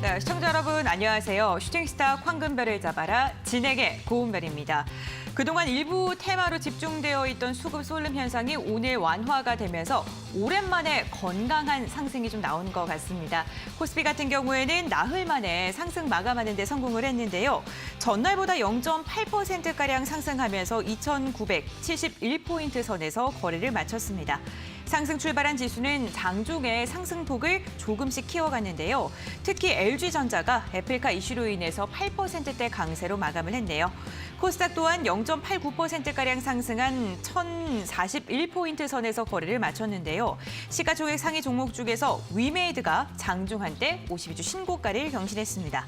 네, 시청자 여러분 안녕하세요. 슈팅스타 황금별을 잡아라 진에게 고운별입니다. 그동안 일부 테마로 집중되어 있던 수급 쏠림 현상이 오늘 완화가 되면서 오랜만에 건강한 상승이 좀 나온 것 같습니다. 코스피 같은 경우에는 나흘 만에 상승 마감하는 데 성공을 했는데요. 전날보다 0.8%가량 상승하면서 2,971포인트 선에서 거래를 마쳤습니다. 상승 출발한 지수는 장중에 상승폭을 조금씩 키워갔는데요. 특히 LG전자가 애플카 이슈로 인해서 8%대 강세로 마감을 했네요. 코스닥 또한 0.89%가량 상승한 1,041포인트 선에서 거래를 마쳤는데요. 시가총액 상위 종목 중에서 위메이드가 장중 한때 52주 신고가를 경신했습니다.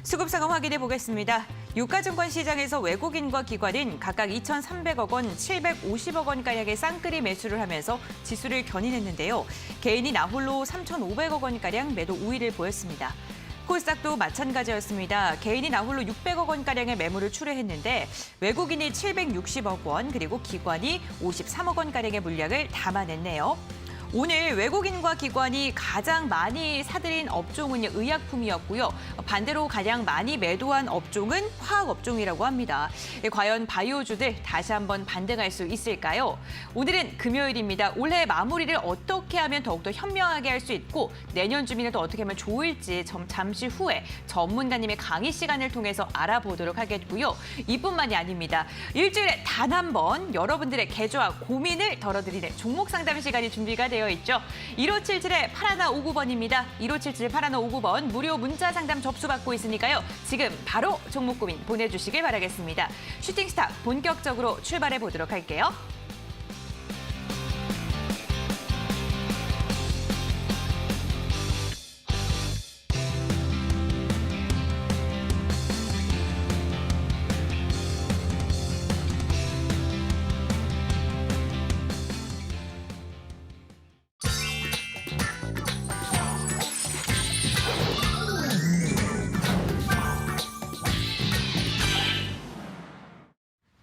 수급 상황 확인해 보겠습니다. 유가증권 시장에서 외국인과 기관은 각각 2,300억 원, 750억 원가량의 쌍끌이 매수를 하면서 지수를 견인했는데요. 개인이 나홀로 3,500억 원가량 매도 우위를 보였습니다. 코스닥도 마찬가지였습니다. 개인이 나홀로 600억 원가량의 매물을 출회했는데 외국인이 760억 원, 그리고 기관이 53억 원가량의 물량을 담아냈네요. 오늘 외국인과 기관이 가장 많이 사들인 업종은 의약품이었고요. 반대로 가장 많이 매도한 업종은 화학업종이라고 합니다. 과연 바이오주들 다시 한번 반등할 수 있을까요? 오늘은 금요일입니다. 올해 마무리를 어떻게 하면 더욱더 현명하게 할 수 있고 내년 주민을 또 어떻게 하면 좋을지 잠시 후에 전문가님의 강의 시간을 통해서 알아보도록 하겠고요. 이뿐만이 아닙니다. 일주일에 단 한 번 여러분들의 계좌와 고민을 덜어드리는 종목 상담 시간이 준비가 되어 있죠. 1577-8159번입니다. 1577-8159번 무료 문자 상담 접수받고 있으니까요. 지금 바로 종목 고민 보내주시길 바라겠습니다. 슈팅스타 본격적으로 출발해 보도록 할게요.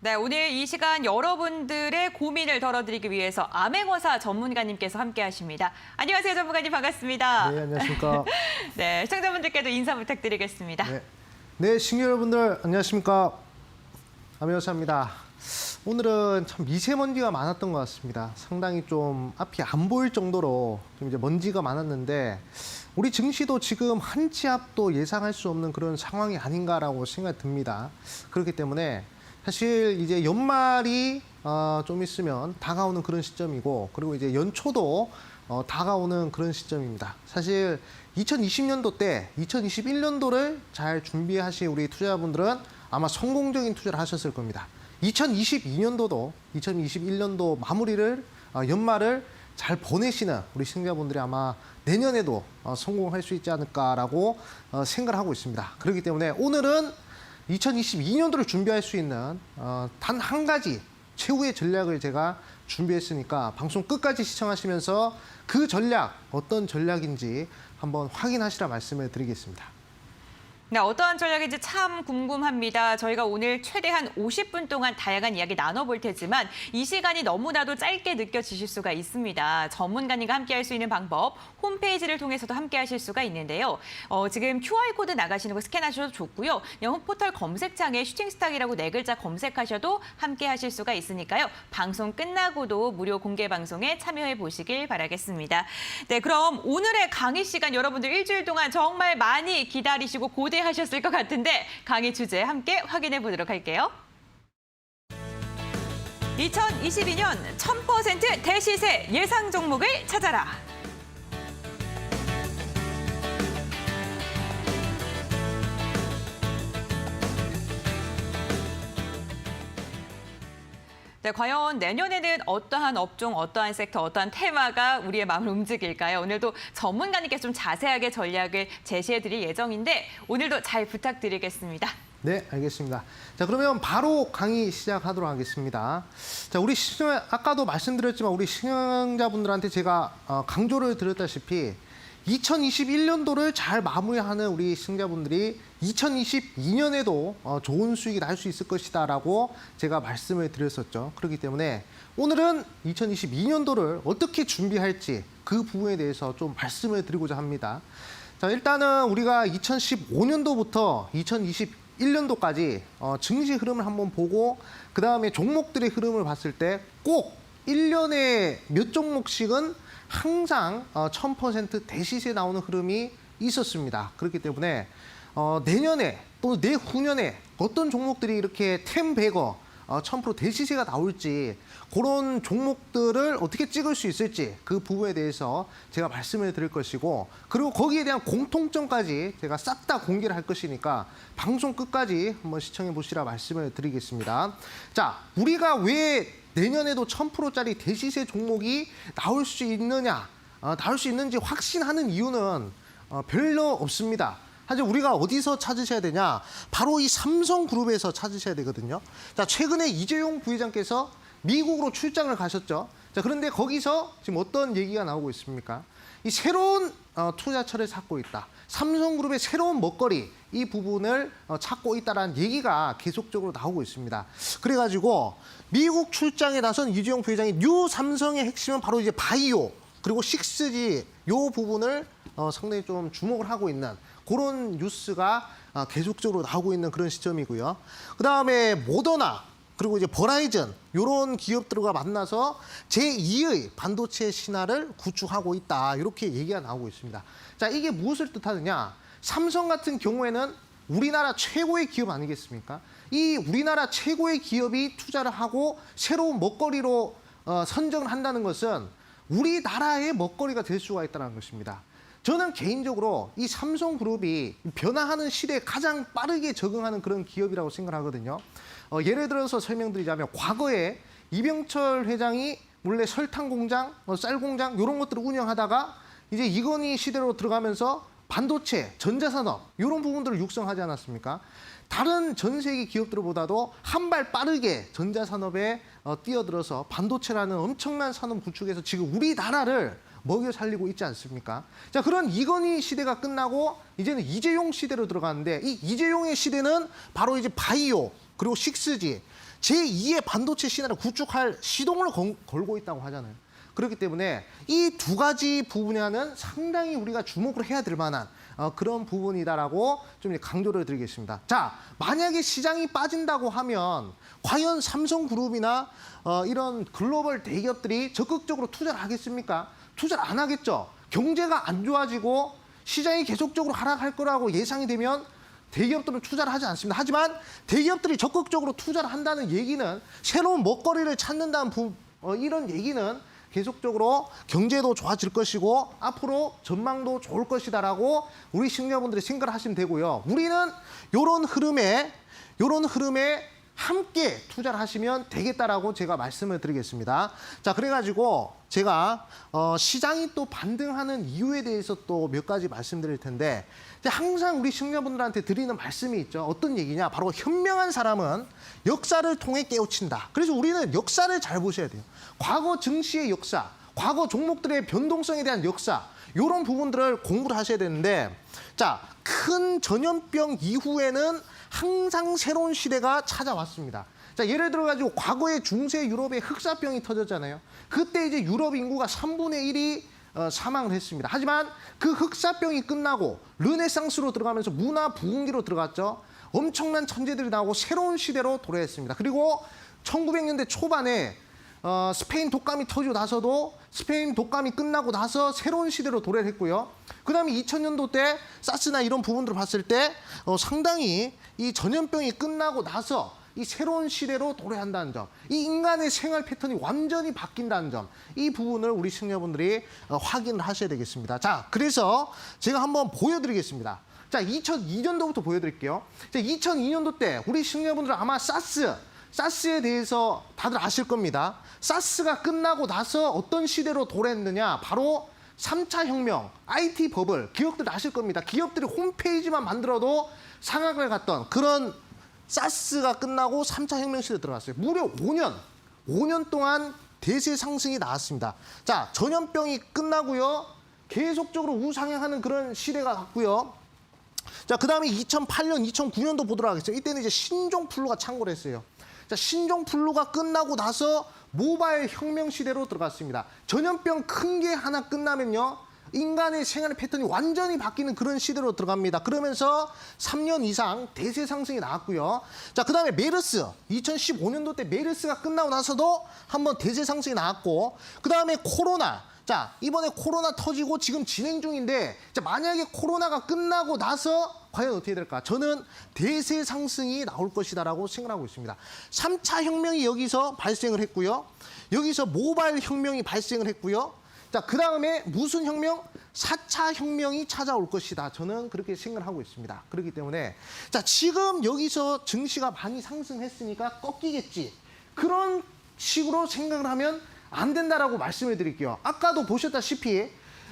네, 오늘 이 시간 여러분들의 고민을 덜어드리기 위해서 암행어사 전문가님께서 함께하십니다. 안녕하세요, 전문가님 반갑습니다. 네, 안녕하십니까. 네, 시청자분들께도 인사 부탁드리겠습니다. 네, 시청자 여러분들 안녕하십니까. 암행어사입니다. 오늘은 참 미세먼지가 많았던 것 같습니다. 상당히 좀 앞이 안 보일 정도로 좀 이제 먼지가 많았는데 우리 증시도 지금 한 치 앞도 예상할 수 없는 그런 상황이 아닌가라고 생각이 듭니다. 그렇기 때문에 사실 이제 연말이 좀 있으면 다가오는 그런 시점이고, 그리고 이제 연초도 다가오는 그런 시점입니다. 사실 2020년도 때 2021년도를 잘 준비하신 우리 투자자분들은 아마 성공적인 투자를 하셨을 겁니다. 2022년도도 2021년도 마무리를 연말을 잘 보내시는 우리 시청자분들이 아마 내년에도 성공할 수 있지 않을까라고 생각을 하고 있습니다. 그렇기 때문에 오늘은 2022년도를 준비할 수 있는 단 한 가지 최후의 전략을 제가 준비했으니까 방송 끝까지 시청하시면서 그 전략, 어떤 전략인지 한번 확인하시라 말씀을 드리겠습니다. 네, 어떠한 전략인지 참 궁금합니다. 저희가 오늘 최대한 50분 동안 다양한 이야기 나눠볼 테지만 이 시간이 너무나도 짧게 느껴지실 수가 있습니다. 전문가님과 함께할 수 있는 방법, 홈페이지를 통해서도 함께하실 수가 있는데요. 지금 QR코드 나가시는 거 스캔하셔도 좋고요. 포털 검색창에 슈팅스탁이라고 4글자 검색하셔도 함께하실 수가 있으니까요. 방송 끝나고도 무료 공개 방송에 참여해 보시길 바라겠습니다. 네, 그럼 오늘의 강의 시간 여러분들 일주일 동안 정말 많이 기다리시고 고대하셨을 것 같은데 강의 주제 함께 확인해 보도록 할게요. 2022년 1000% 대시세 예상 종목을 찾아라. 네, 과연 내년에는 어떠한 업종, 어떠한 섹터, 어떠한 테마가 우리의 마음을 움직일까요? 오늘도 전문가님께 좀 자세하게 전략을 제시해드릴 예정인데 오늘도 잘 부탁드리겠습니다. 네, 알겠습니다. 자, 그러면 바로 강의 시작하도록 하겠습니다. 자, 우리 아까도 말씀드렸지만 우리 시청자분들한테 제가 강조를 드렸다시피 2021년도를 잘 마무리하는 우리 시청자분들이 2022년에도 좋은 수익이 날 수 있을 것이다라고 제가 말씀을 드렸었죠. 그렇기 때문에 오늘은 2022년도를 어떻게 준비할지 그 부분에 대해서 좀 말씀을 드리고자 합니다. 자, 일단은 우리가 2015년도부터 2021년도까지 증시 흐름을 한번 보고 그다음에 종목들의 흐름을 봤을 때 꼭 1년에 몇 종목씩은 항상 1000% 대시세 나오는 흐름이 있었습니다. 그렇기 때문에 내년에 또는 내후년에 어떤 종목들이 이렇게 10배거 1000% 대시세가 나올지 그런 종목들을 어떻게 찍을 수 있을지 그 부분에 대해서 제가 말씀을 드릴 것이고 그리고 거기에 대한 공통점까지 제가 싹 다 공개를 할 것이니까 방송 끝까지 한번 시청해 보시라 말씀을 드리겠습니다. 자, 우리가 왜 내년에도 1000%짜리 대시세 종목이 나올 수 있느냐, 나올 수 있는지 확신하는 이유는 별로 없습니다. 하지만 우리가 어디서 찾으셔야 되냐? 바로 이 삼성그룹에서 찾으셔야 되거든요. 자, 최근에 이재용 부회장께서 미국으로 출장을 가셨죠. 자, 그런데 거기서 지금 어떤 얘기가 나오고 있습니까? 이 새로운 투자처를 찾고 있다. 삼성그룹의 새로운 먹거리 이 부분을 찾고 있다라는 얘기가 계속적으로 나오고 있습니다. 그래가지고 미국 출장에 나선 이재용 부회장이 뉴 삼성의 핵심은 바로 이제 바이오 그리고 6G 요 부분을 상당히 좀 주목을 하고 있는 그런 뉴스가 계속적으로 나오고 있는 그런 시점이고요. 그다음에 모더나 그리고 이제 버라이즌 이런 기업들과 만나서 제2의 반도체 신화를 구축하고 있다. 이렇게 얘기가 나오고 있습니다. 자, 이게 무엇을 뜻하느냐? 삼성 같은 경우에는 우리나라 최고의 기업 아니겠습니까? 이 우리나라 최고의 기업이 투자를 하고 새로운 먹거리로 선정을 한다는 것은 우리나라의 먹거리가 될 수가 있다는 것입니다. 저는 개인적으로 이 삼성그룹이 변화하는 시대에 가장 빠르게 적응하는 그런 기업이라고 생각하거든요. 예를 들어서 설명드리자면 과거에 이병철 회장이 원래 설탕 공장, 쌀 공장 이런 것들을 운영하다가 이제 이건희 시대로 들어가면서 반도체, 전자산업 이런 부분들을 육성하지 않았습니까? 다른 전 세계 기업들보다도 한 발 빠르게 전자산업에 뛰어들어서 반도체라는 엄청난 산업 구축에서 지금 우리나라를 먹여 살리고 있지 않습니까? 자, 그런 이건희 시대가 끝나고 이제는 이재용 시대로 들어가는데 이 이재용의 시대는 바로 이제 바이오 그리고 6G 제2의 반도체 신화를 구축할 시동을 걸고 있다고 하잖아요. 그렇기 때문에 이 두 가지 분야는 상당히 우리가 주목을 해야 될 만한 그런 부분이다라고 좀 강조를 드리겠습니다. 자, 만약에 시장이 빠진다고 하면 과연 삼성그룹이나 이런 글로벌 대기업들이 적극적으로 투자를 하겠습니까? 투자를 안 하겠죠. 경제가 안 좋아지고 시장이 계속적으로 하락할 거라고 예상이 되면 대기업들은 투자를 하지 않습니다. 하지만 대기업들이 적극적으로 투자를 한다는 얘기는 새로운 먹거리를 찾는다는 이런 얘기는 계속적으로 경제도 좋아질 것이고 앞으로 전망도 좋을 것이다라고 우리 시청자분들이 생각을 하시면 되고요. 우리는 이런 흐름에 함께 투자를 하시면 되겠다라고 제가 말씀을 드리겠습니다. 자, 그래가지고 제가 시장이 또 반등하는 이유에 대해서 또 몇 가지 말씀드릴 텐데 항상 우리 시청자분들한테 드리는 말씀이 있죠. 어떤 얘기냐? 바로 현명한 사람은 역사를 통해 깨우친다. 그래서 우리는 역사를 잘 보셔야 돼요. 과거 증시의 역사, 과거 종목들의 변동성에 대한 역사 이런 부분들을 공부를 하셔야 되는데 자, 큰 전염병 이후에는 항상 새로운 시대가 찾아왔습니다. 자, 예를 들어가지고 과거에 중세 유럽에 흑사병이 터졌잖아요. 그때 이제 유럽 인구가 3분의 1이 사망을 했습니다. 하지만 그 흑사병이 끝나고 르네상스로 들어가면서 문화 부흥기로 들어갔죠. 엄청난 천재들이 나오고 새로운 시대로 도래했습니다. 그리고 1900년대 초반에 스페인 독감이 터지고 나서도 스페인 독감이 끝나고 나서 새로운 시대로 도래를 했고요. 그 다음에 2000년도 때 사스나 이런 부분들을 봤을 때 상당히 이 전염병이 끝나고 나서 이 새로운 시대로 도래한다는 점, 이 인간의 생활 패턴이 완전히 바뀐다는 점, 이 부분을 우리 시청자분들이 확인을 하셔야 되겠습니다. 자, 그래서 제가 한번 보여드리겠습니다. 자, 2002년도부터 보여드릴게요. 자, 2002년도 때 우리 시청자분들은 아마 사스에 대해서 다들 아실 겁니다. 사스가 끝나고 나서 어떤 시대로 도래했느냐, 바로 3차 혁명, IT 버블, 기업들 아실 겁니다. 기업들이 홈페이지만 만들어도 상학을 갔던 그런 사스가 끝나고 3차 혁명 시대에 들어갔어요. 무려 5년 동안 대세 상승이 나왔습니다. 자, 전염병이 끝나고요. 계속적으로 우상향하는 그런 시대가 갔고요. 자, 그 다음에 2008년, 2009년도 보도록 하겠습니다. 이때는 이제 신종플루가 창궐을 했어요. 자, 신종플루가 끝나고 나서 모바일 혁명 시대로 들어갔습니다. 전염병 큰 게 하나 끝나면요. 인간의 생활 패턴이 완전히 바뀌는 그런 시대로 들어갑니다. 그러면서 3년 이상 대세 상승이 나왔고요. 자, 그다음에 메르스, 2015년도 때 메르스가 끝나고 나서도 한번 대세 상승이 나왔고, 그다음에 코로나. 자, 이번에 코로나 터지고 지금 진행 중인데, 자, 만약에 코로나가 끝나고 나서 과연 어떻게 될까? 저는 대세 상승이 나올 것이다라고 생각하고 있습니다. 3차 혁명이 여기서 발생을 했고요. 여기서 모바일 혁명이 발생을 했고요. 자, 그다음에 무슨 혁명? 4차 혁명이 찾아올 것이다. 저는 그렇게 생각을 하고 있습니다. 그렇기 때문에 자, 지금 여기서 증시가 많이 상승했으니까 꺾이겠지. 그런 식으로 생각을 하면 안 된다라고 말씀을 드릴게요. 아까도 보셨다시피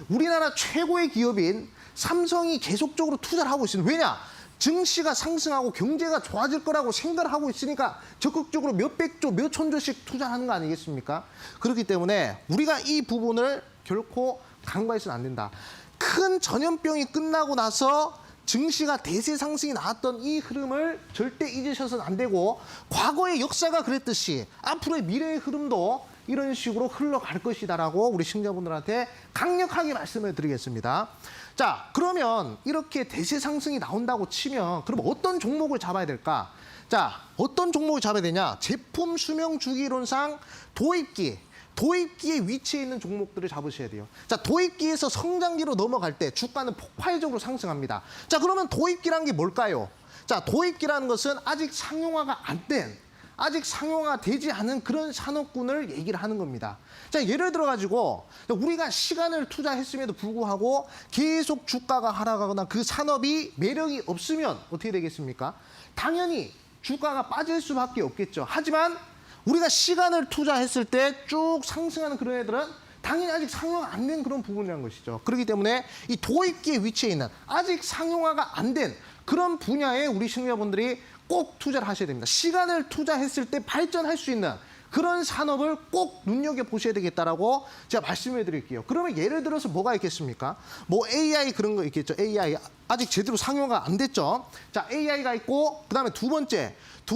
우리나라 최고의 기업인 삼성이 계속적으로 투자를 하고 있습니다. 왜냐? 증시가 상승하고 경제가 좋아질 거라고 생각을 하고 있으니까 적극적으로 몇백조, 몇천조씩 투자하는 거 아니겠습니까? 그렇기 때문에 우리가 이 부분을 결코 간과해서는 안 된다. 큰 전염병이 끝나고 나서 증시가 대세 상승이 나왔던 이 흐름을 절대 잊으셔서는 안 되고, 과거의 역사가 그랬듯이 앞으로의 미래의 흐름도 이런 식으로 흘러갈 것이다라고 우리 시청자분들한테 강력하게 말씀을 드리겠습니다. 자, 그러면 이렇게 대세 상승이 나온다고 치면 그럼 어떤 종목을 잡아야 될까? 자, 어떤 종목을 잡아야 되냐? 제품 수명 주기론상 도입기에 위치해 있는 종목들을 잡으셔야 돼요. 자, 도입기에서 성장기로 넘어갈 때 주가는 폭발적으로 상승합니다. 자, 그러면 도입기라는 게 뭘까요? 자, 도입기라는 것은 아직 상용화가 안 된, 아직 상용화가 되지 않은 그런 산업군을 얘기를 하는 겁니다. 자, 예를 들어가지고 우리가 시간을 투자했음에도 불구하고 계속 주가가 하락하거나 그 산업이 매력이 없으면 어떻게 되겠습니까? 당연히 주가가 빠질 수밖에 없겠죠. 하지만 우리가 시간을 투자했을 때 쭉 상승하는 그런 애들은 당연히 아직 상용화 안 된 그런 부분이라는 것이죠. 그렇기 때문에 이 도입기에 위치해 있는 아직 상용화가 안 된 그런 분야에 우리 시청자분들이 꼭 투자를 하셔야 됩니다. 시간을 투자했을 때 발전할 수 있는 그런 산업을 꼭 눈여겨보셔야 되겠다라고 제가 말씀해 드릴게요. 그러면 예를 들어서 뭐가 있겠습니까? 뭐 AI 그런 거 있겠죠. AI 아직 제대로 상용화가 안 됐죠. 자, AI가 있고, 그다음에 두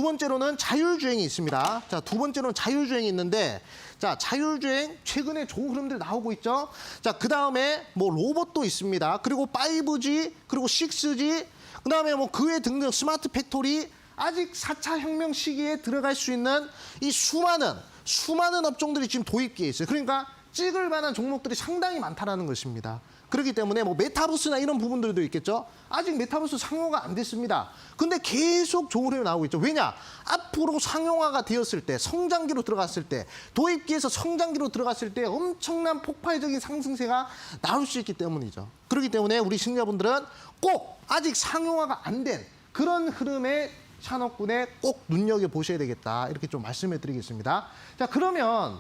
번째로는 자율주행이 있습니다. 자, 두 번째로는 자율주행이 있는데, 자, 자율주행 최근에 좋은 흐름들 나오고 있죠. 자, 그다음에 뭐 로봇도 있습니다. 그리고 5G, 그리고 6G, 그다음에 뭐 그 외 등등 스마트 팩토리, 아직 4차 혁명 시기에 들어갈 수 있는 이 수많은 업종들이 지금 도입기에 있어요. 그러니까 찍을 만한 종목들이 상당히 많다라는 것입니다. 그렇기 때문에 뭐 메타버스나 이런 부분들도 있겠죠. 아직 메타버스 상용화가 안 됐습니다. 근데 계속 좋은 흐름이 나오고 있죠. 왜냐? 앞으로 상용화가 되었을 때, 성장기로 들어갔을 때, 도입기에서 성장기로 들어갔을 때 엄청난 폭발적인 상승세가 나올 수 있기 때문이죠. 그렇기 때문에 우리 시청자분들은 꼭 아직 상용화가 안 된 그런 흐름의 산업군에 꼭 눈여겨보셔야 되겠다. 이렇게 좀 말씀해 드리겠습니다. 자, 그러면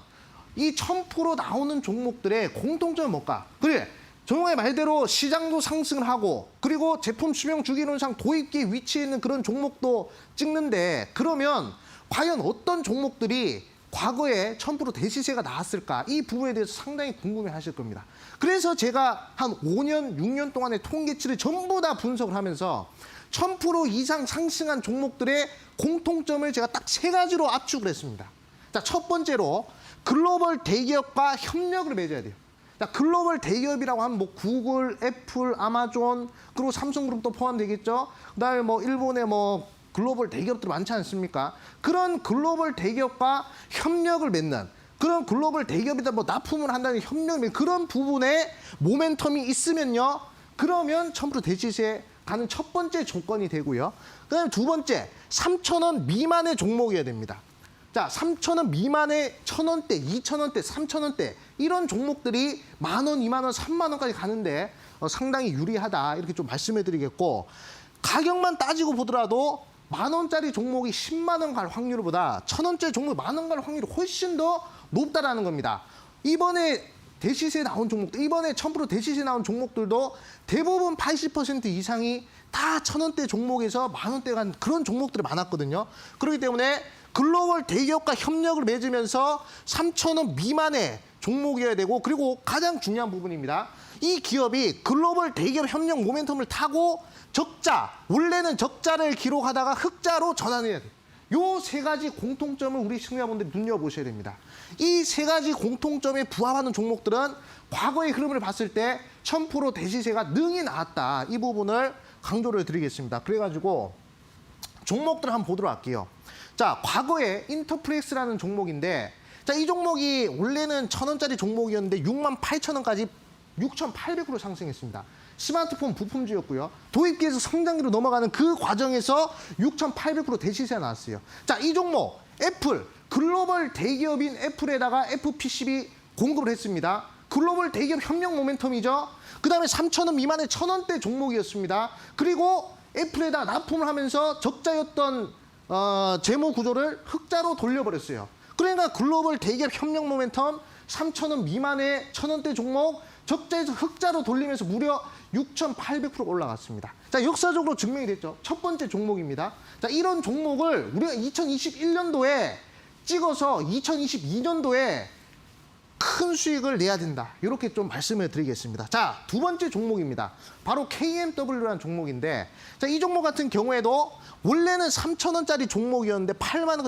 이 1000% 나오는 종목들의 공통점은 뭘까? 그래, 정말 말대로 시장도 상승을 하고, 그리고 제품 수명 주기론상 도입기에 위치해 있는 그런 종목도 찍는데, 그러면 과연 어떤 종목들이 과거에 1000% 대시세가 나왔을까? 이 부분에 대해서 상당히 궁금해 하실 겁니다. 그래서 제가 한 5년, 6년 동안의 통계치를 전부 다 분석을 하면서 1000% 이상 상승한 종목들의 공통점을 제가 딱 3가지로 압축을 했습니다. 자, 첫 번째로 글로벌 대기업과 협력을 맺어야 돼요. 자, 글로벌 대기업이라고 하면 뭐 구글, 애플, 아마존, 그리고 삼성그룹도 포함되겠죠. 그다음에 뭐 일본의 뭐 글로벌 대기업들 많지 않습니까? 그런 글로벌 대기업과 협력을 맺는, 그런 글로벌 대기업이다 뭐 납품을 한다는 협력을 맺는 그런 부분에 모멘텀이 있으면요, 그러면 1000% 대시세 가는 첫 번째 조건이 되고요. 그다음에 두 번째, 3,000원 미만의 종목이어야 됩니다. 자, 3,000원 미만의 1,000원대, 2,000원대, 3,000원대 이런 종목들이 10,000원, 20,000원, 30,000원까지 가는데 상당히 유리하다. 이렇게 좀 말씀해 드리겠고, 가격만 따지고 보더라도 10,000원짜리 종목이 10만 원 갈 확률보다 1,000원짜리 종목이 10,000원 갈 확률이 훨씬 더 높다라는 겁니다. 이번에 대시세 나온 종목들, 이번에 1000% 대시세 나온 종목들도 대부분 80% 이상이 다 1,000원대 종목에서 10,000원대 간 그런 종목들이 많았거든요. 그렇기 때문에 글로벌 대기업과 협력을 맺으면서 3,000원 미만의 종목이어야 되고, 그리고 가장 중요한 부분입니다. 이 기업이 글로벌 대기업 협력 모멘텀을 타고 원래는 적자를 기록하다가 흑자로 전환해야 돼요. 요 3가지 공통점을 우리 시청자분들이 눈여보셔야 됩니다. 이 3가지 공통점에 부합하는 종목들은 과거의 흐름을 봤을 때 1000% 대시세가 능히 나왔다. 이 부분을 강조를 드리겠습니다. 그래가지고 종목들 한번 보도록 할게요. 자, 과거에 인터플렉스라는 종목인데, 자, 이 종목이 원래는 1,000원짜리 종목이었는데 68,000원까지 6,800% 상승했습니다. 스마트폰 부품주였고요. 도입기에서 성장기로 넘어가는 그 과정에서 6,800% 대시세가 나왔어요. 자, 이 종목 애플, 글로벌 대기업인 애플에다가 FPCB 공급을 했습니다. 글로벌 대기업 협력 모멘텀이죠. 그 다음에 3,000원 미만의 1,000원대 종목이었습니다. 그리고 애플에다 납품을 하면서 적자였던 재무 구조를 흑자로 돌려버렸어요. 그러니까 글로벌 대기업 협력 모멘텀 3,000원 미만의 1,000원대 종목 적자에서 흑자로 돌리면서 무려 6,800% 올라갔습니다. 자, 역사적으로 증명이 됐죠. 첫 번째 종목입니다. 자, 이런 종목을 우리가 2021년도에 찍어서 2022년도에 큰 수익을 내야 된다. 이렇게 좀 말씀을 드리겠습니다. 자, 두 번째 종목입니다. 바로 KMW라는 종목인데, 자, 이 종목 같은 경우에도 원래는 3,000원짜리 종목이었는데 8만 원,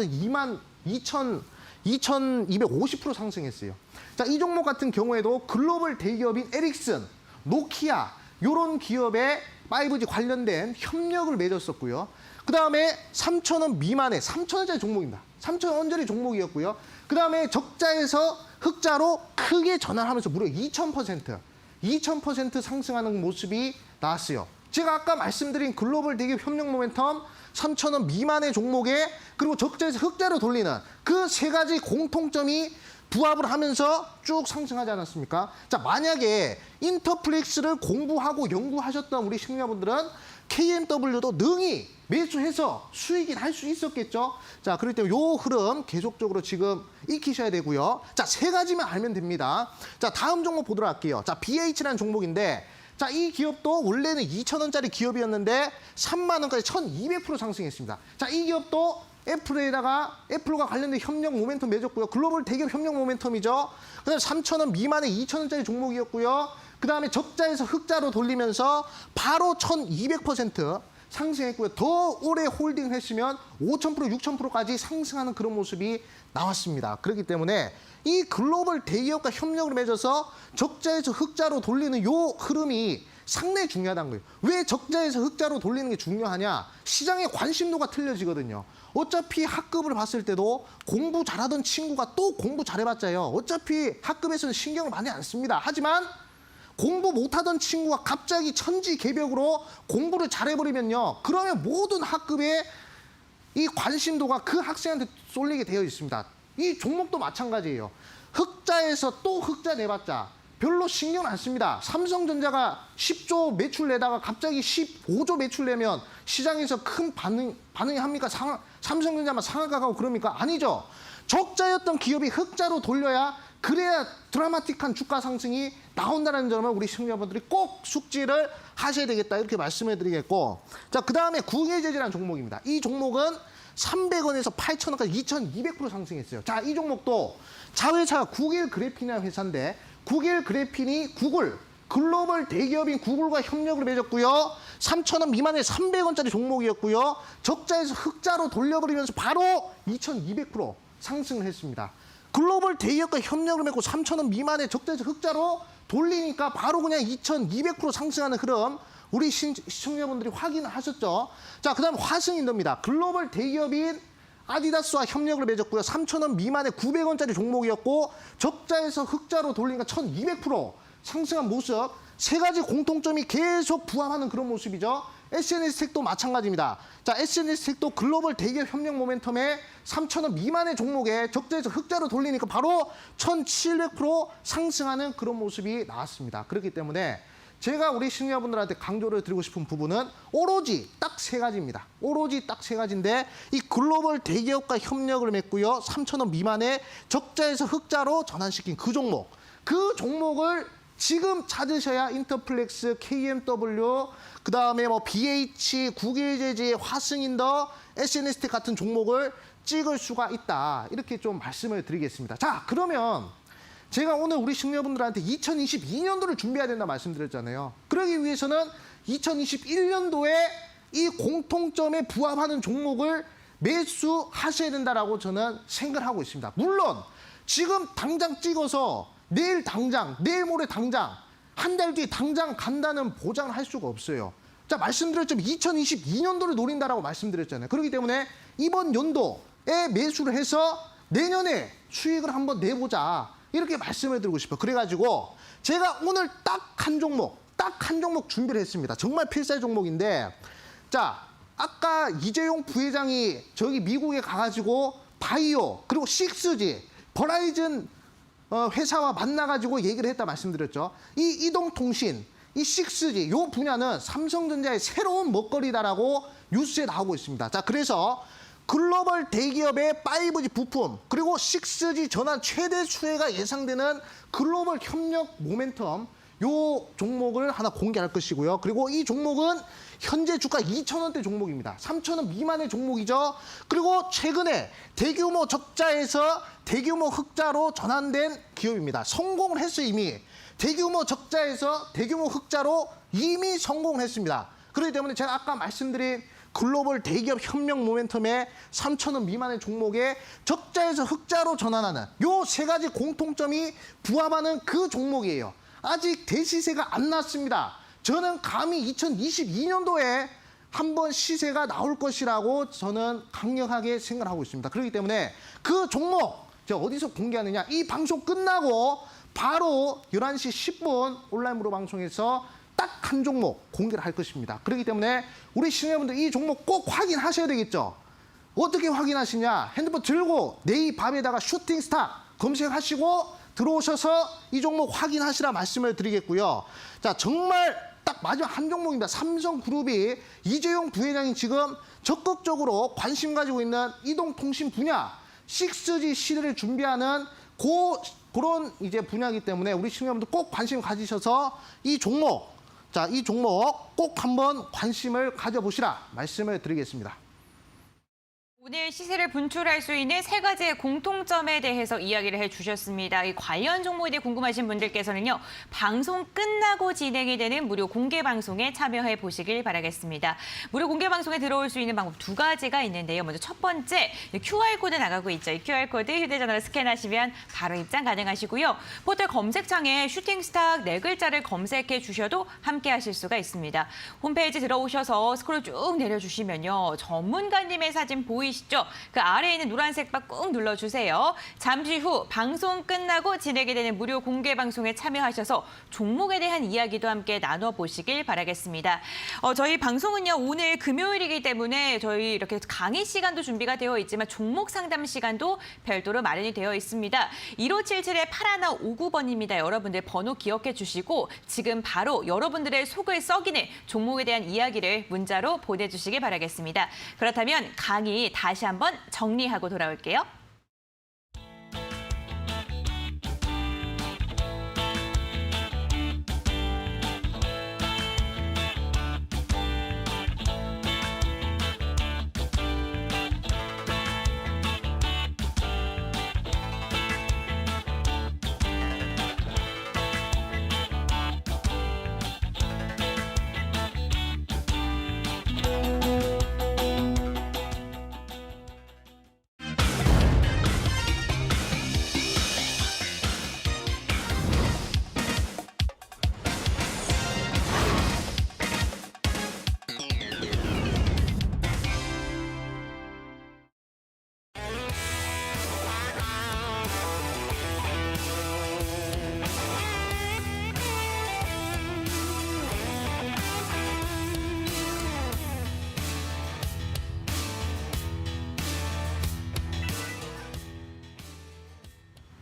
2,250% 상승했어요. 자, 이 종목 같은 경우에도 글로벌 대기업인 에릭슨, 노키아 이런 기업에 5G 관련된 협력을 맺었었고요. 그 다음에 3,000원 미만의 3,000원짜리 종목입니다. 3,000원짜리 종목이었고요. 그 다음에 적자에서 흑자로 크게 전환하면서 무려 2,000% 상승하는 모습이 나왔어요. 제가 아까 말씀드린 글로벌 대기업 협력 모멘텀 3,000원 미만의 종목에 그리고 적자에서 흑자로 돌리는 그 세 가지 공통점이 부합을 하면서 쭉 상승하지 않았습니까? 자, 만약에 인터플렉스를 공부하고 연구하셨던 우리 시청자분들은 KMW도 능히 매수해서 수익이 날 수 있었겠죠? 자, 그렇기 때문에 요 흐름 계속적으로 지금 익히셔야 되고요. 자, 세 가지만 알면 됩니다. 자, 다음 종목 보도록 할게요. 자, BH라는 종목인데, 자, 이 기업도 원래는 2,000원짜리 기업이었는데 3만 원까지 1,200% 상승했습니다. 자, 이 기업도 애플과 관련된 협력 모멘텀 맺었고요. 글로벌 대기업 협력 모멘텀이죠. 그다음에 3,000원 미만의 2,000원짜리 종목이었고요. 그 다음에 적자에서 흑자로 돌리면서 바로 1,200% 상승했고요. 더 오래 홀딩 했으면 5,000%, 6,000%까지 상승하는 그런 모습이 나왔습니다. 그렇기 때문에 이 글로벌 대기업과 협력을 맺어서 적자에서 흑자로 돌리는 요 흐름이 상당히 중요하다는 거예요. 왜 적자에서 흑자로 돌리는 게 중요하냐? 시장의 관심도가 틀려지거든요. 어차피 학급을 봤을 때도 공부 잘하던 친구가 또 공부 잘해봤자요. 어차피 학급에서는 신경을 많이 안 씁니다. 하지만 공부 못하던 친구가 갑자기 천지개벽으로 공부를 잘해버리면요. 그러면 모든 학급의 이 관심도가 그 학생한테 쏠리게 되어 있습니다. 이 종목도 마찬가지예요. 흑자에서 또 흑자 내봤자 별로 신경 안 씁니다. 삼성전자가 10조 매출 내다가 갑자기 15조 매출 내면 시장에서 큰 반응이 합니까? 삼성전자만 상한가 가고 그럽니까? 아니죠. 적자였던 기업이 흑자로 돌려야 그래야 드라마틱한 주가 상승이 나온다는 점을 우리 시청자분들이 꼭 숙지를 하셔야 되겠다 이렇게 말씀을 드리겠고, 자, 그 다음에 구일제지라는 종목입니다. 이 종목은 300원에서 8,000원까지 2,200% 상승했어요. 자, 이 종목도 자회사가 구길그래핀이라는 회사인데 구길그래핀이 글로벌 대기업인 구글과 협력을 맺었고요. 3,000원 미만의 300원짜리 종목이었고요. 적자에서 흑자로 돌려버리면서 바로 2,200% 상승을 했습니다. 글로벌 대기업과 협력을 맺고 3,000원 미만의 적자에서 흑자로 돌리니까 바로 그냥 2,200% 상승하는 흐름 우리 시청자분들이 확인을 하셨죠. 자, 그 다음 화승인더입니다. 글로벌 대기업인 아디다스와 협력을 맺었고요. 3,000원 미만의 900원짜리 종목이었고 적자에서 흑자로 돌리니까 1,200% 상승한 모습, 세 가지 공통점이 계속 부합하는 그런 모습이죠. SNS텍도 마찬가지입니다. 자, SNS텍도 글로벌 대기업 협력 모멘텀에 3,000원 미만의 종목에 적자에서 흑자로 돌리니까 바로 1,700% 상승하는 그런 모습이 나왔습니다. 그렇기 때문에 제가 우리 시청자분들한테 강조를 드리고 싶은 부분은 오로지 딱 세 가지입니다. 오로지 딱 세 가지인데 이 글로벌 대기업과 협력을 맺고요. 3,000원 미만의 적자에서 흑자로 전환시킨 그 종목을 지금 찾으셔야 인터플렉스, KMW, 그 다음에 뭐 BH, 구길제지, 화승인더, SNS텍 같은 종목을 찍을 수가 있다. 이렇게 좀 말씀을 드리겠습니다. 자, 그러면 제가 오늘 우리 시청자분들한테 2022년도를 준비해야 된다 말씀드렸잖아요. 그러기 위해서는 2021년도에 이 공통점에 부합하는 종목을 매수하셔야 된다라고 저는 생각을 하고 있습니다. 물론 지금 당장 찍어서 내일 당장, 내일 모레 당장, 한 달 뒤에 당장 간다는 보장을 할 수가 없어요. 자, 말씀드렸지만 2022년도를 노린다라고 말씀드렸잖아요. 그렇기 때문에 이번 연도에 매수를 해서 내년에 수익을 한번 내보자. 이렇게 말씀을 드리고 싶어요. 그래가지고 제가 오늘 딱 한 종목 준비를 했습니다. 정말 필살 종목인데, 자, 아까 이재용 부회장이 저기 미국에 가가지고 바이오 그리고 6G 버라이즌 회사와 만나가지고 얘기를 했다 말씀드렸죠. 이 이동통신, 이 6G 요 분야는 삼성전자의 새로운 먹거리다라고 뉴스에 나오고 있습니다. 자, 그래서 글로벌 대기업의 5G 부품 그리고 6G 전환 최대 수혜가 예상되는 글로벌 협력 모멘텀 요 종목을 하나 공개할 것이고요. 그리고 이 종목은 현재 주가 2,000원대 종목입니다. 3,000원 미만의 종목이죠. 그리고 최근에 대규모 적자에서 대규모 흑자로 전환된 기업입니다. 성공을 했어요, 이미. 대규모 적자에서 대규모 흑자로 이미 성공을 했습니다. 그렇기 때문에 제가 아까 말씀드린 글로벌 대기업 협력 모멘텀의 3,000원 미만의 종목에 적자에서 흑자로 전환하는 요 세 가지 공통점이 부합하는 그 종목이에요. 아직 대시세가 안 났습니다. 저는 감히 2022년도에 한번 시세가 나올 것이라고 저는 강력하게 생각하고 있습니다. 그렇기 때문에 그 종목 제가 어디서 공개하느냐, 이 방송 끝나고 바로 11시 10분 온라인 무료 방송에서 딱 한 종목 공개를 할 것입니다. 그렇기 때문에 우리 시청자분들 이 종목 꼭 확인하셔야 되겠죠. 어떻게 확인하시냐, 핸드폰 들고 네이밥에다가 슈팅스타 검색하시고 들어오셔서 이 종목 확인하시라 말씀을 드리겠고요. 자, 정말 딱 마지막 한 종목입니다. 삼성그룹이 이재용 부회장이 지금 적극적으로 관심 가지고 있는 이동통신 분야 6G 시대를 준비하는 그런 이제 분야이기 때문에 우리 시청자분들 꼭 관심 가지셔서 이 종목, 자, 이 종목 꼭 한번 관심을 가져보시라 말씀을 드리겠습니다. 오늘 시세를 분출할 수 있는 세 가지의 공통점에 대해서 이야기를 해주셨습니다. 이 관련 종목에 대해 궁금하신 분들께서는요, 방송 끝나고 진행이 되는 무료 공개 방송에 참여해 보시길 바라겠습니다. 무료 공개 방송에 들어올 수 있는 방법 두 가지가 있는데요. 먼저 첫 번째, QR코드 나가고 있죠. 이 QR코드 휴대전화로 스캔하시면 바로 입장 가능하시고요. 포털 검색창에 슈팅스타 네 글자를 검색해 주셔도 함께 하실 수가 있습니다. 홈페이지 들어오셔서 스크롤 쭉 내려주시면요, 전문가님의 사진 보이시죠? 그 아래에 있는 노란색 바 꾹 눌러주세요. 잠시 후 방송 끝나고 진행이 되는 무료 공개 방송에 참여하셔서 종목에 대한 이야기도 함께 나눠보시길 바라겠습니다. 저희 방송은요, 오늘 금요일이기 때문에 저희 이렇게 강의 시간도 준비가 되어 있지만 종목 상담 시간도 별도로 마련이 되어 있습니다. 1577-8159번입니다. 여러분들 번호 기억해 주시고 지금 바로 여러분들의 속을 썩이는 종목에 대한 이야기를 문자로 보내주시기 바라겠습니다. 그렇다면 강의 다시 한번 정리하고 돌아올게요.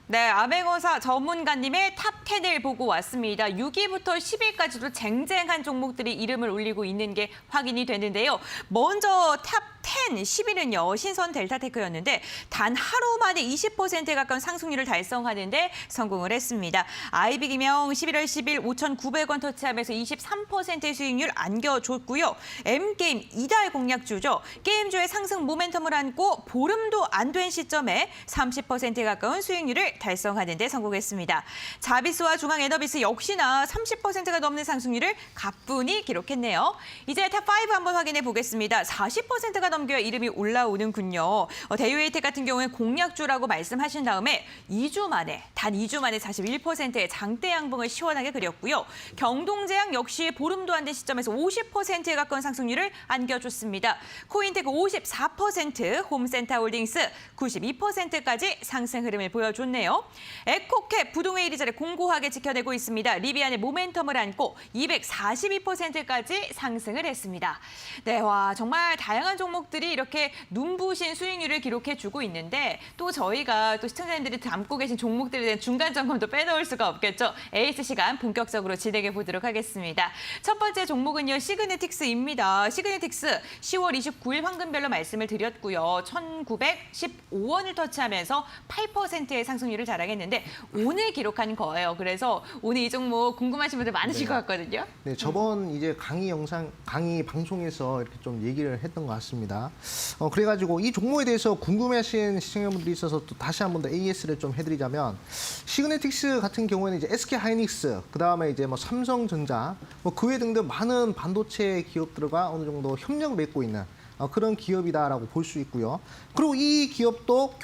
네, 암행어사 전문가님의 탑10을 보고 왔습니다. 6위부터 10위까지도 쟁쟁한 종목들이 이름을 올리고 있는 게 확인이 되는데요. 먼저 탑10, 10위는요. 신선 델타테크였는데 단 하루 만에 20%에 가까운 상승률을 달성하는 데 성공을 했습니다. 아이비기명 11월 10일 5,900원 터치하면서 23%의 수익률 안겨줬고요. M게임 이달 공략주죠. 게임주의 상승 모멘텀을 안고 보름도 안 된 시점에 30%에 가까운 수익률을 달성하는 데 성공했습니다. 자비스와 중앙에너비스 역시나 30%가 넘는 상승률을 가뿐히 기록했네요. 이제 탑5 한번 확인해 보겠습니다. 40%가 넘겨야 선수여 이름이 올라오는군요. 대유에이텍 같은 경우에 공약주라고 말씀하신 다음에 2주 만에, 단 2주 만에 41%의 장대 양봉을 시원하게 그렸고요. 경동제약 역시 보름도 안 된 시점에서 50%에 가까운 상승률을 안겨줬습니다. 코인테크 54%, 홈센터홀딩스 92%까지 상승 흐름을 보여줬네요. 에코캡 부동의 1위 자리 공고하게 지켜내고 있습니다. 리비안의 모멘텀을 안고 242%까지 상승을 했습니다. 네, 와 정말 다양한 종목들이 이렇게 눈부신 수익률을 기록해주고 있는데 또 저희가 또 시청자님들이 담고 계신 종목들에 대한 중간 점검도 빼놓을 수가 없겠죠. 에이스 시간 본격적으로 진행해 보도록 하겠습니다. 첫 번째 종목은요, 시그네틱스입니다. 시그네틱스 10월 29일 황금별로 말씀을 드렸고요. 1,915원을 터치하면서 8%의 상승률을 자랑했는데 오늘 기록한 거예요. 그래서 오늘 이 종목 궁금하신 분들 많으실 것 같거든요. 네, 저번 이제 강의 방송에서 이렇게 좀 얘기를 했던 것 같습니다. 그래가지고 이 종목에 대해서 궁금해하신 시청자분들이 있어서 또 다시 한 번 더 AS를 좀 해드리자면, 시그네틱스 같은 경우에는 이제 SK 하이닉스, 그 다음에 이제 뭐 삼성전자, 뭐 그 외 등등 많은 반도체 기업들과 어느 정도 협력을 맺고 있는 그런 기업이다라고 볼 수 있고요. 그리고 이 기업도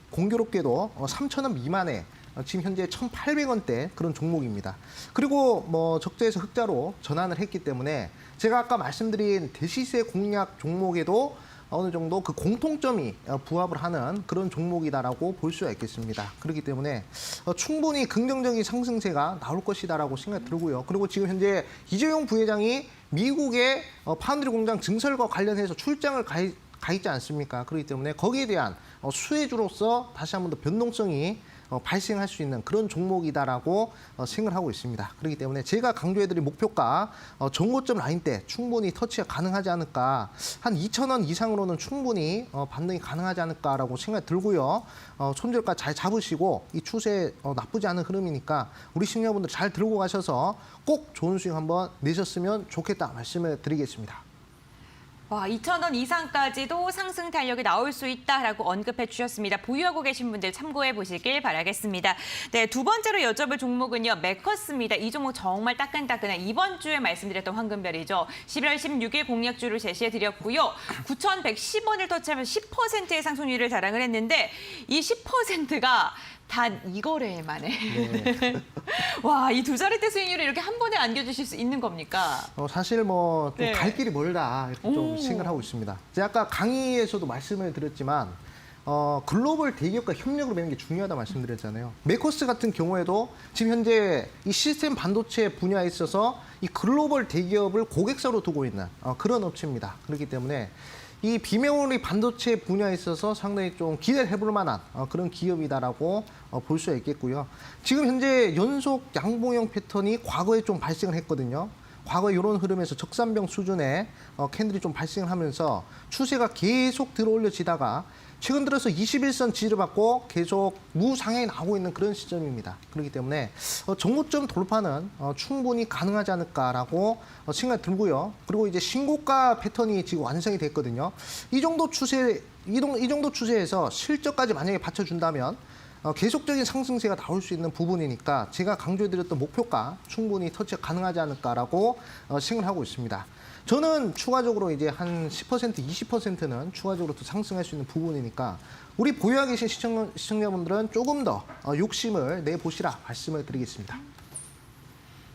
공교롭게도 3,000원 미만의 지금 현재 1,800원대 그런 종목입니다. 그리고 뭐 적자에서 흑자로 전환을 했기 때문에 제가 아까 말씀드린 대시세 공략 종목에도 어느 정도 그 공통점이 부합을 하는 그런 종목이다라고 볼 수가 있겠습니다. 그렇기 때문에 충분히 긍정적인 상승세가 나올 것이다라고 생각이 들고요. 그리고 지금 현재 이재용 부회장이 미국의 파운드리 공장 증설과 관련해서 출장을 가 있지 않습니까? 그렇기 때문에 거기에 대한 수혜주로서 다시 한 번 더 변동성이 발생할 수 있는 그런 종목이다라고 생각을 하고 있습니다. 그렇기 때문에 제가 강조해드린 목표가 전고점 라인 때 충분히 터치가 가능하지 않을까, 한 2,000원 이상으로는 충분히 반등이 가능하지 않을까라고 생각이 들고요. 손절가 잘 잡으시고 이 추세 나쁘지 않은 흐름이니까 우리 시청자분들 잘 들고 가셔서 꼭 좋은 수익 한번 내셨으면 좋겠다 말씀을 드리겠습니다. 와, 2,000원 이상까지도 상승 탄력이 나올 수 있다라고 언급해 주셨습니다. 보유하고 계신 분들 참고해 보시길 바라겠습니다. 네, 두 번째로 여쭤볼 종목은요, 메커스입니다. 이 종목 정말 따끈따끈한 이번 주에 말씀드렸던 황금별이죠. 11월 16일 공략주를 제시해 드렸고요. 9,110원을 터치하면서 10%의 상승률을 자랑을 했는데 이 10%가 단 2거래 만에. 네. 와, 이 두 자릿대 수익률을 이렇게 한 번에 안겨주실 수 있는 겁니까? 사실 뭐 좀 네. 갈 길이 멀다 이렇게 좀 생각을 하고 있습니다. 제가 아까 강의에서도 말씀을 드렸지만 글로벌 대기업과 협력을 맺는 게 중요하다 말씀드렸잖아요. 메커스 같은 경우에도 지금 현재 이 시스템 반도체 분야에 있어서 이 글로벌 대기업을 고객사로 두고 있는 그런 업체입니다. 그렇기 때문에 이 비메모리 반도체 분야에 있어서 상당히 좀 기대를 해볼 만한 그런 기업이다라고 볼 수가 있겠고요. 지금 현재 연속 양봉형 패턴이 과거에 좀 발생을 했거든요. 과거에 이런 흐름에서 적산병 수준의 캔들이 좀 발생을 하면서 추세가 계속 들어올려지다가 최근 들어서 21선 지지를 받고 계속 무상향이 나오고 있는 그런 시점입니다. 그렇기 때문에 정고점 돌파는 충분히 가능하지 않을까라고 생각이 들고요. 그리고 이제 신고가 패턴이 지금 완성이 됐거든요. 이 정도 추세에서 실적까지 만약에 받쳐준다면 계속적인 상승세가 나올 수 있는 부분이니까 제가 강조해드렸던 목표가 충분히 터치가 가능하지 않을까라고 생각을 하고 있습니다. 저는 추가적으로 이제 한 10%, 20%는 추가적으로 더 상승할 수 있는 부분이니까 우리 보유하고 계신 시청자분들은 조금 더 욕심을 내보시라 말씀을 드리겠습니다.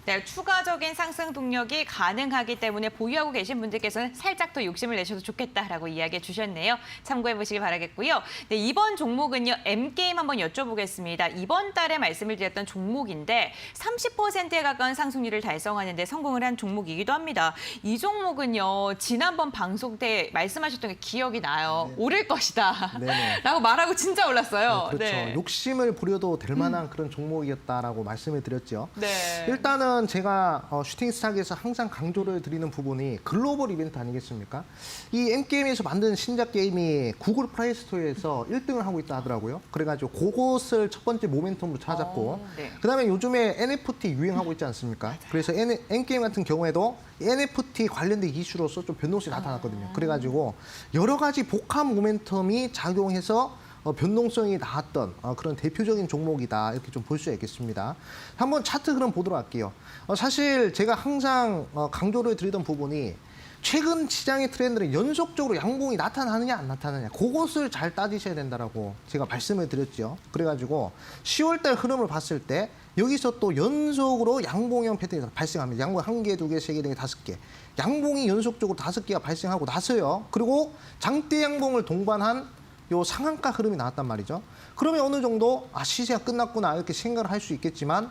네, 추가적인 상승 동력이 가능하기 때문에 보유하고 계신 분들께서는 살짝 더 욕심을 내셔도 좋겠다라고 이야기해 주셨네요. 참고해 보시기 바라겠고요. 네, 이번 종목은요, M게임 한번 여쭤보겠습니다. 이번 달에 말씀을 드렸던 종목인데 30%에 가까운 상승률을 달성하는 데 성공을 한 종목이기도 합니다. 이 종목은요, 지난번 방송 때 말씀하셨던 게 기억이 나요. 네. 오를 것이다. 네네. 라고 말하고 진짜 올랐어요. 네, 그렇죠. 네. 욕심을 부려도 될 만한 그런 종목이었다라고 말씀을 드렸죠. 네. 일단은 제가 슈팅스탁에서 항상 강조를 드리는 부분이 글로벌 이벤트 아니겠습니까? 이 M게임에서 만든 신작 게임이 구글 플레이 스토어에서 1등을 하고 있다 하더라고요. 그래가지고 그것을 첫 번째 모멘텀으로 찾았고 네. 그다음에 요즘에 NFT 유행하고 있지 않습니까? 그래서 M게임 같은 경우에도 NFT 관련된 이슈로서 좀 변동성이 나타났거든요. 그래가지고 여러 가지 복합 모멘텀이 작용해서 변동성이 나왔던 그런 대표적인 종목이다 이렇게 좀 볼 수 있겠습니다. 한번 차트 그럼 보도록 할게요. 사실 제가 항상 강조를 드리던 부분이 최근 시장의 트렌드는 연속적으로 양봉이 나타나느냐 안 나타나느냐 그것을 잘 따지셔야 된다라고 제가 말씀을 드렸죠. 그래가지고 10월달 흐름을 봤을 때 여기서 또 연속으로 양봉형 패턴이 발생합니다. 양봉 1개, 2개, 3개, 4개, 5개. 양봉이 연속적으로 5개가 발생하고 나서요. 그리고 장대 양봉을 동반한 요 상한가 흐름이 나왔단 말이죠. 그러면 어느 정도 시세가 끝났구나 이렇게 생각을 할 수 있겠지만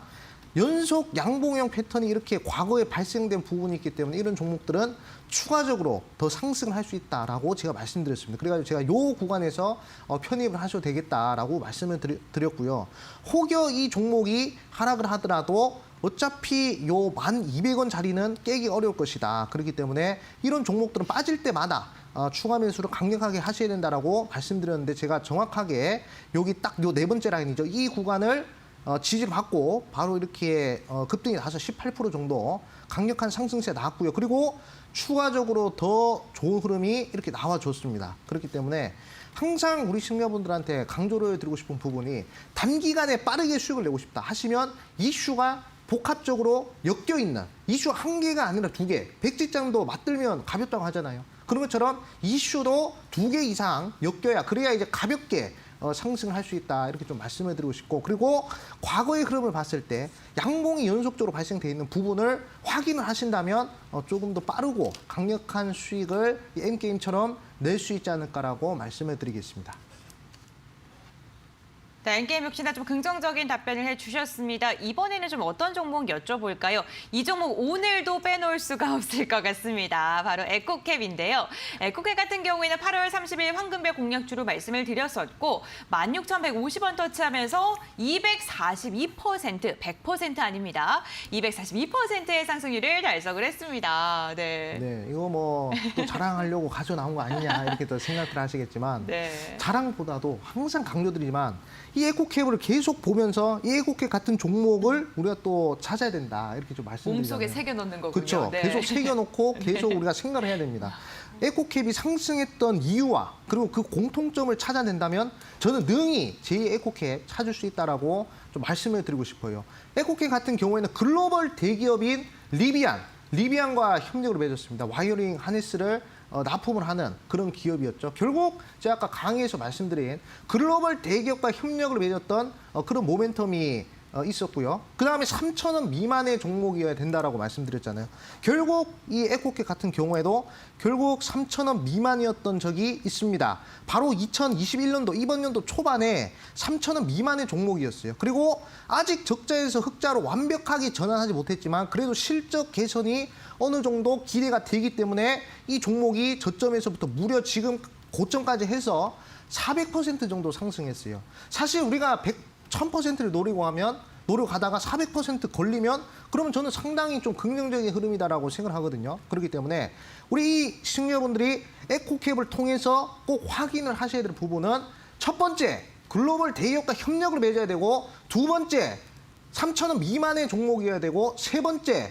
연속 양봉형 패턴이 이렇게 과거에 발생된 부분이 있기 때문에 이런 종목들은 추가적으로 더 상승을 할 수 있다라고 제가 말씀드렸습니다. 그래가지고 제가 요 구간에서 편입을 하셔도 되겠다라고 말씀을 드렸고요. 혹여 이 종목이 하락을 하더라도 어차피 요 1,200원 자리는 깨기 어려울 것이다. 그렇기 때문에 이런 종목들은 빠질 때마다 추가 매수를 강력하게 하셔야 된다라고 말씀드렸는데 제가 정확하게 여기 딱 요 네 번째 라인이죠. 이 구간을 지지를 받고 바로 이렇게 급등이 나서 18% 정도 강력한 상승세 나왔고요. 그리고 추가적으로 더 좋은 흐름이 이렇게 나와줬습니다. 그렇기 때문에 항상 우리 시청자분들한테 강조를 드리고 싶은 부분이 단기간에 빠르게 수익을 내고 싶다 하시면 이슈가 복합적으로 엮여있는 이슈 한 개가 아니라 두 개, 백지장도 맞들면 가볍다고 하잖아요. 그런 것처럼 이슈도 2개 이상 엮여야 그래야 이제 가볍게 상승을 할 수 있다 이렇게 좀 말씀을 드리고 싶고 그리고 과거의 흐름을 봤을 때 양봉이 연속적으로 발생돼 있는 부분을 확인을 하신다면 조금 더 빠르고 강력한 수익을 N게임처럼 낼 수 있지 않을까라고 말씀을 드리겠습니다. 네, N게임 역시나 좀 긍정적인 답변을 해주셨습니다. 이번에는 좀 어떤 종목 여쭤볼까요? 이 종목 오늘도 빼놓을 수가 없을 것 같습니다. 바로 에코캡인데요. 에코캡 같은 경우에는 8월 30일 황금별 공략주로 말씀을 드렸었고 16,150원 터치하면서 242%, 100% 아닙니다. 242%의 상승률을 달성을 했습니다. 네. 네, 이거 뭐 또 자랑하려고 가져 나온 거 아니냐 이렇게 또 생각을 하시겠지만 네. 자랑보다도 항상 강조드리지만 이 에코캡을 계속 보면서 이 에코캡 같은 종목을 우리가 또 찾아야 된다 이렇게 좀 말씀드리잖아요. 몸속에 새겨놓는 거군요. 그렇죠. 네. 계속 새겨놓고 계속 네. 우리가 생각을 해야 됩니다. 에코캡이 상승했던 이유와 그리고 그 공통점을 찾아낸다면 저는 능히 제2 에코캡 찾을 수 있다라고 좀 말씀을 드리고 싶어요. 에코캡 같은 경우에는 글로벌 대기업인 리비안과 협력을 맺었습니다. 와이어링 하네스를 납품을 하는 그런 기업이었죠. 결국 제가 아까 강의에서 말씀드린 글로벌 대기업과 협력을 맺었던 그런 모멘텀이 있었고요. 그 다음에 3,000원 미만의 종목이어야 된다라고 말씀드렸잖아요. 결국 이 에코캡 같은 경우에도 결국 3,000원 미만이었던 적이 있습니다. 바로 2021년도 이번 연도 초반에 3,000원 미만의 종목이었어요. 그리고 아직 적자에서 흑자로 완벽하게 전환하지 못했지만 그래도 실적 개선이 어느 정도 기대가 되기 때문에 이 종목이 저점에서부터 무려 지금 고점까지 해서 400% 정도 상승했어요. 사실 우리가 1000%를 노리고 가다가 400% 걸리면 그러면 저는 상당히 좀 긍정적인 흐름이다라고 생각을 하거든요. 그렇기 때문에 우리 이 시청자분들이 에코캡을 통해서 꼭 확인을 하셔야 될 부분은 첫 번째, 글로벌 대기업과 협력을 맺어야 되고 두 번째, 3,000원 미만의 종목이어야 되고 세 번째,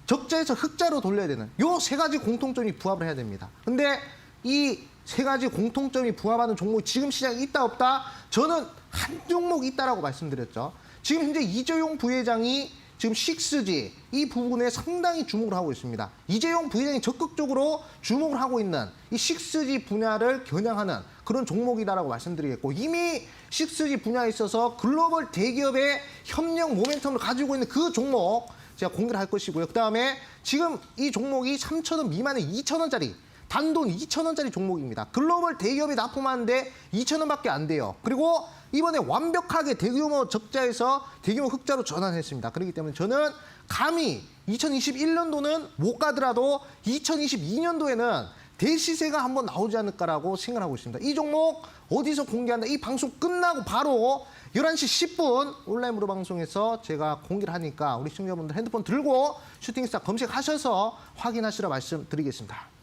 적자에서 흑자로 돌려야 되는 요 세 가지 공통점이 부합을 해야 됩니다. 근데 이 세 가지 공통점이 부합하는 종목이 지금 시장에 있다 없다? 저는 한 종목 있다라고 말씀드렸죠. 지금 현재 이재용 부회장이 지금 6G 이 부분에 상당히 주목을 하고 있습니다. 이재용 부회장이 적극적으로 주목을 하고 있는 이 6G 분야를 겨냥하는 그런 종목이다라고 말씀드리겠고 이미 6G 분야에 있어서 글로벌 대기업의 협력 모멘텀을 가지고 있는 그 종목 제가 공개를 할 것이고요. 그다음에 지금 이 종목이 3,000원 미만의 2,000원짜리 단돈 2,000원짜리 종목입니다. 글로벌 대기업이 납품하는데 2,000원밖에 안 돼요. 그리고 이번에 완벽하게 대규모 적자에서 대규모 흑자로 전환했습니다. 그렇기 때문에 저는 감히 2021년도는 못 가더라도 2022년도에는 대시세가 한번 나오지 않을까라고 생각하고 있습니다. 이 종목 어디서 공개한다? 이 방송 끝나고 바로 11시 10분 온라인 무료 방송에서 제가 공개를 하니까 우리 시청자분들 핸드폰 들고 슈팅스타 검색하셔서 확인하시라 말씀드리겠습니다.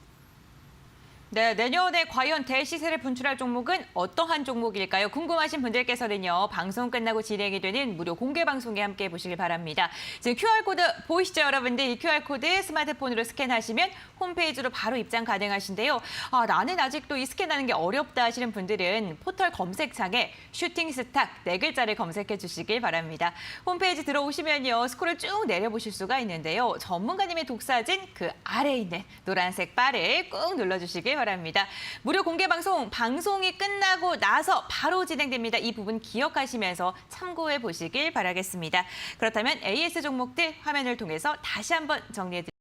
네, 내년에 과연 대시세를 분출할 종목은 어떠한 종목일까요? 궁금하신 분들께서는요, 방송 끝나고 진행이 되는 무료 공개 방송에 함께 보시길 바랍니다. 지금 QR코드 보이시죠, 여러분들? 이 QR코드 스마트폰으로 스캔하시면 홈페이지로 바로 입장 가능하신데요. 나는 아직도 이 스캔하는 게 어렵다 하시는 분들은 포털 검색창에 슈팅스탁 네 글자를 검색해 주시길 바랍니다. 홈페이지 들어오시면요, 스크롤 쭉 내려보실 수가 있는데요. 전문가님의 독사진 그 아래에 있는 노란색 바를 꾹 눌러주시길 바랍니다. 무료 공개 방송, 방송이 끝나고 나서 바로 진행됩니다. 이 부분 기억하시면서 참고해 보시길 바라겠습니다. 그렇다면 AS 종목들 화면을 통해서 다시 한번 정리해 드립니다.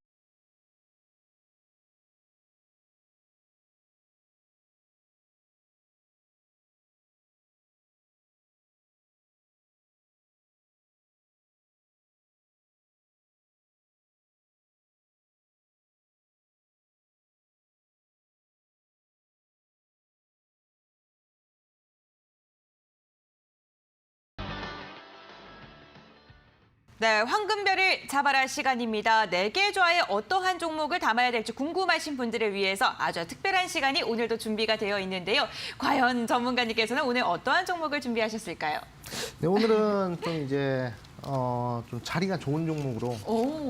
네, 황금별을 잡아라 시간입니다. 4개 좌에 어떠한 종목을 담아야 될지 궁금하신 분들을 위해서 아주 특별한 시간이 오늘도 준비가 되어 있는데요. 과연 전문가님께서는 오늘 어떠한 종목을 준비하셨을까요? 네, 오늘은 좀 이제 좀 자리가 좋은 종목으로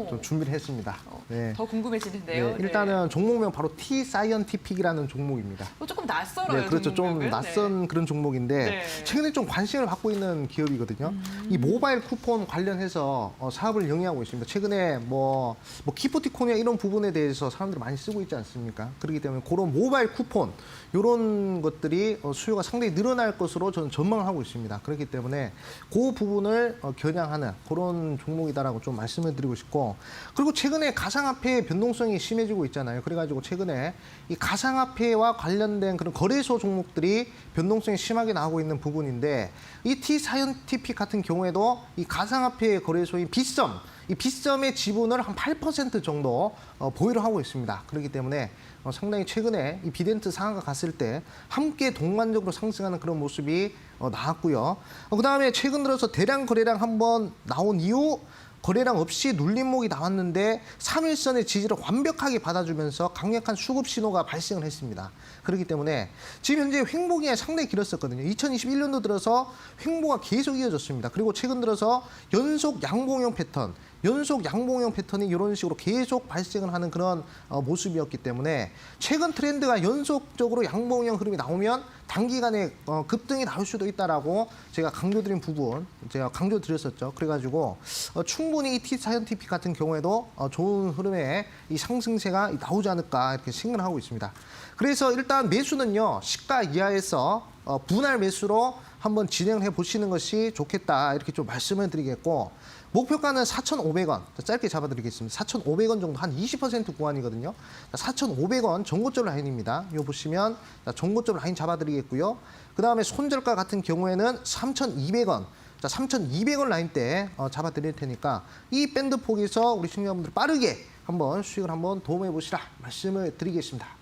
좀 준비를 했습니다. 네. 더 궁금해지는데요. 네, 일단은 종목명 바로 T-사이언티픽이라는 종목입니다. 조금 낯설어요. 네, 그렇죠. 좀 종목은. 낯선 그런 종목인데 네. 최근에 좀 관심을 받고 있는 기업이거든요. 이 모바일 쿠폰 관련해서 사업을 영위하고 있습니다. 최근에 뭐 기프티콘이나 이런 부분에 대해서 사람들이 많이 쓰고 있지 않습니까? 그렇기 때문에 그런 모바일 쿠폰 이런 것들이 수요가 상당히 늘어날 것으로 저는 전망을 하고 있습니다. 그렇기 때문에 그 부분을 겨냥하는 그런 종목이다라고 좀 말씀을 드리고 싶고, 그리고 최근에 가상화폐의 변동성이 심해지고 있잖아요. 그래가지고 최근에 이 가상화폐와 관련된 그런 거래소 종목들이 변동성이 심하게 나오고 있는 부분인데, 이 T-사이언티픽 같은 경우에도 이 가상화폐 거래소인 빗썸, 이 빗썸의 지분을 한 8% 정도 보유를 하고 있습니다. 그렇기 때문에 상당히 최근에 이 비덴트 상한가 갔을 때 함께 동반적으로 상승하는 그런 모습이 나왔고요. 그다음에 최근 들어서 대량 거래량 한번 나온 이후 거래량 없이 눌림목이 나왔는데 3일선의 지지를 완벽하게 받아주면서 강력한 수급 신호가 발생을 했습니다. 그렇기 때문에 지금 현재 횡보기가 상당히 길었었거든요. 2021년도 들어서 횡보가 계속 이어졌습니다. 그리고 최근 들어서 연속 양봉형 패턴이 이런 식으로 계속 발생을 하는 그런 모습이었기 때문에 최근 트렌드가 연속적으로 양봉형 흐름이 나오면 단기간에 급등이 나올 수도 있다라고 제가 강조드린 부분 제가 강조드렸었죠. 그래가지고 충분히 이 T-사이언티픽 같은 경우에도 좋은 흐름의 이 상승세가 나오지 않을까 이렇게 생각을 하고 있습니다. 그래서 일단 매수는요, 시가 이하에서 분할 매수로 한번 진행을 해 보시는 것이 좋겠다 이렇게 좀 말씀을 드리겠고, 목표가는 4,500원 짧게 잡아드리겠습니다. 4,500원 정도 한 20% 구간이거든요. 4,500원 전고점 라인입니다. 이거 보시면 전고점 라인 잡아드리겠고요. 그 다음에 손절가 같은 경우에는 3,200원. 3,200원 라인대 잡아드릴 테니까 이 밴드 폭에서 우리 시청자분들 빠르게 한번 수익을 한번 도움해 보시라 말씀을 드리겠습니다.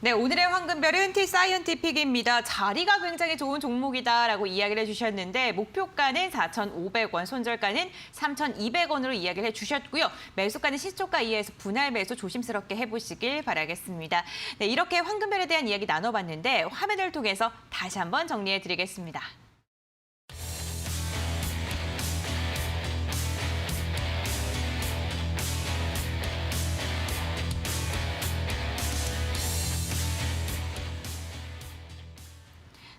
네, 오늘의 황금별은 T-사이언티픽입니다. 자리가 굉장히 좋은 종목이다라고 이야기를 해주셨는데 목표가는 4,500원, 손절가는 3,200원으로 이야기를 해주셨고요. 매수가는 시초가 이하에서 분할 매수 조심스럽게 해보시길 바라겠습니다. 네, 이렇게 황금별에 대한 이야기 나눠봤는데 화면을 통해서 다시 한번 정리해드리겠습니다.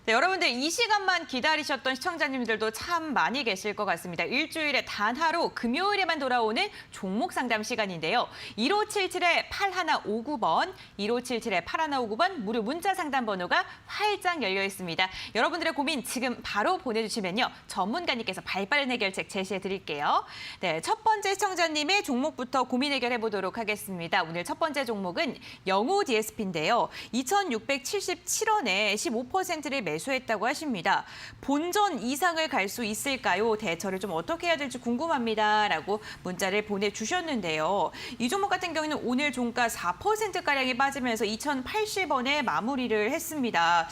네, 여러분들 이 시간만 기다리셨던 시청자님들도 참 많이 계실 것 같습니다. 일주일에 단 하루 금요일에만 돌아오는 종목 상담 시간인데요. 1577-8159번, 1577-8159번 무료 문자 상담 번호가 활짝 열려 있습니다. 여러분들의 고민 지금 바로 보내주시면요. 전문가님께서 발빠른 해결책 제시해 드릴게요. 네, 첫 번째 시청자님의 종목부터 고민 해결해 보도록 하겠습니다. 오늘 첫 번째 종목은 영우 DSP인데요. 2,677원에 15%를 매수했다고 하십니다. 본전 이상을 갈 수 있을까요? 대처를 좀 어떻게 해야 될지 궁금합니다라고 문자를 보내주셨는데요. 이 종목 같은 경우는 오늘 종가 4%가량이 빠지면서 2,080원에 마무리를 했습니다.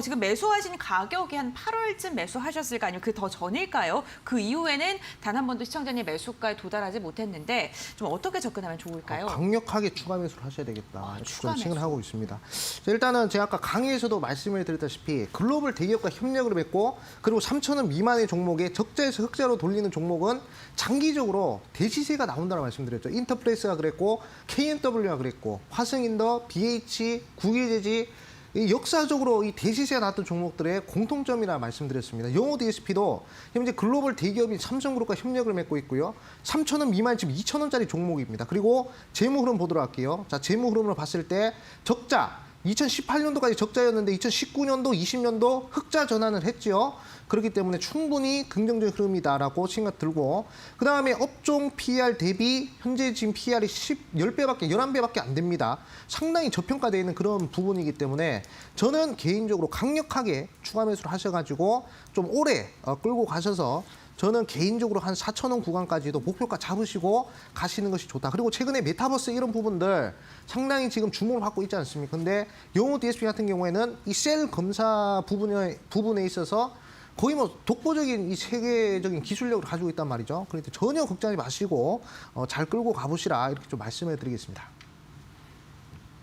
지금 매수하신 가격이 한 8월쯤 매수하셨을까 아니면 그 더 전일까요? 그 이후에는 단 한 번도 시청자님 매수가에 도달하지 못했는데 좀 어떻게 접근하면 좋을까요? 강력하게 추가 매수를 하셔야 되겠다. 추가 좀 생각을 하고 있습니다. 자, 일단은 제가 아까 강의에서도 말씀을 드렸다시피 글로벌 대기업과 협력을 맺고 그리고 3,000원 미만의 종목에 적자에서 흑자로 돌리는 종목은 장기적으로 대시세가 나온다고 말씀드렸죠. 인터플레이스가 그랬고 KNW가 그랬고 화성인더, BH, 국유재지 이 역사적으로 이 대시세가 나왔던 종목들의 공통점이라 말씀드렸습니다. 영호 DSP도 현재 글로벌 대기업인 삼성그룹과 협력을 맺고 있고요. 3,000원 미만 지금 2,000원짜리 종목입니다. 그리고 재무 흐름 보도록 할게요. 자, 재무 흐름을 봤을 때 적자 2018년도까지 적자였는데 2019년도, 20년도 흑자 전환을 했죠. 그렇기 때문에 충분히 긍정적인 흐름이다라고 생각 들고 그다음에 업종 PER 대비 현재 지금 PER이 10배밖에 11배밖에 안 됩니다. 상당히 저평가되어 있는 그런 부분이기 때문에 저는 개인적으로 강력하게 추가 매수를 하셔가지고 좀 오래 끌고 가셔서 저는 개인적으로 한 4,000원 구간까지도 목표가 잡으시고 가시는 것이 좋다. 그리고 최근에 메타버스 이런 부분들 상당히 지금 주목을 받고 있지 않습니까? 근데 영호 DSP 같은 경우에는 이 셀 검사 부분에 있어서 거의 뭐 독보적인 이 세계적인 기술력을 가지고 있단 말이죠. 그러니까 전혀 걱정하지 마시고 잘 끌고 가보시라 이렇게 좀 말씀을 드리겠습니다.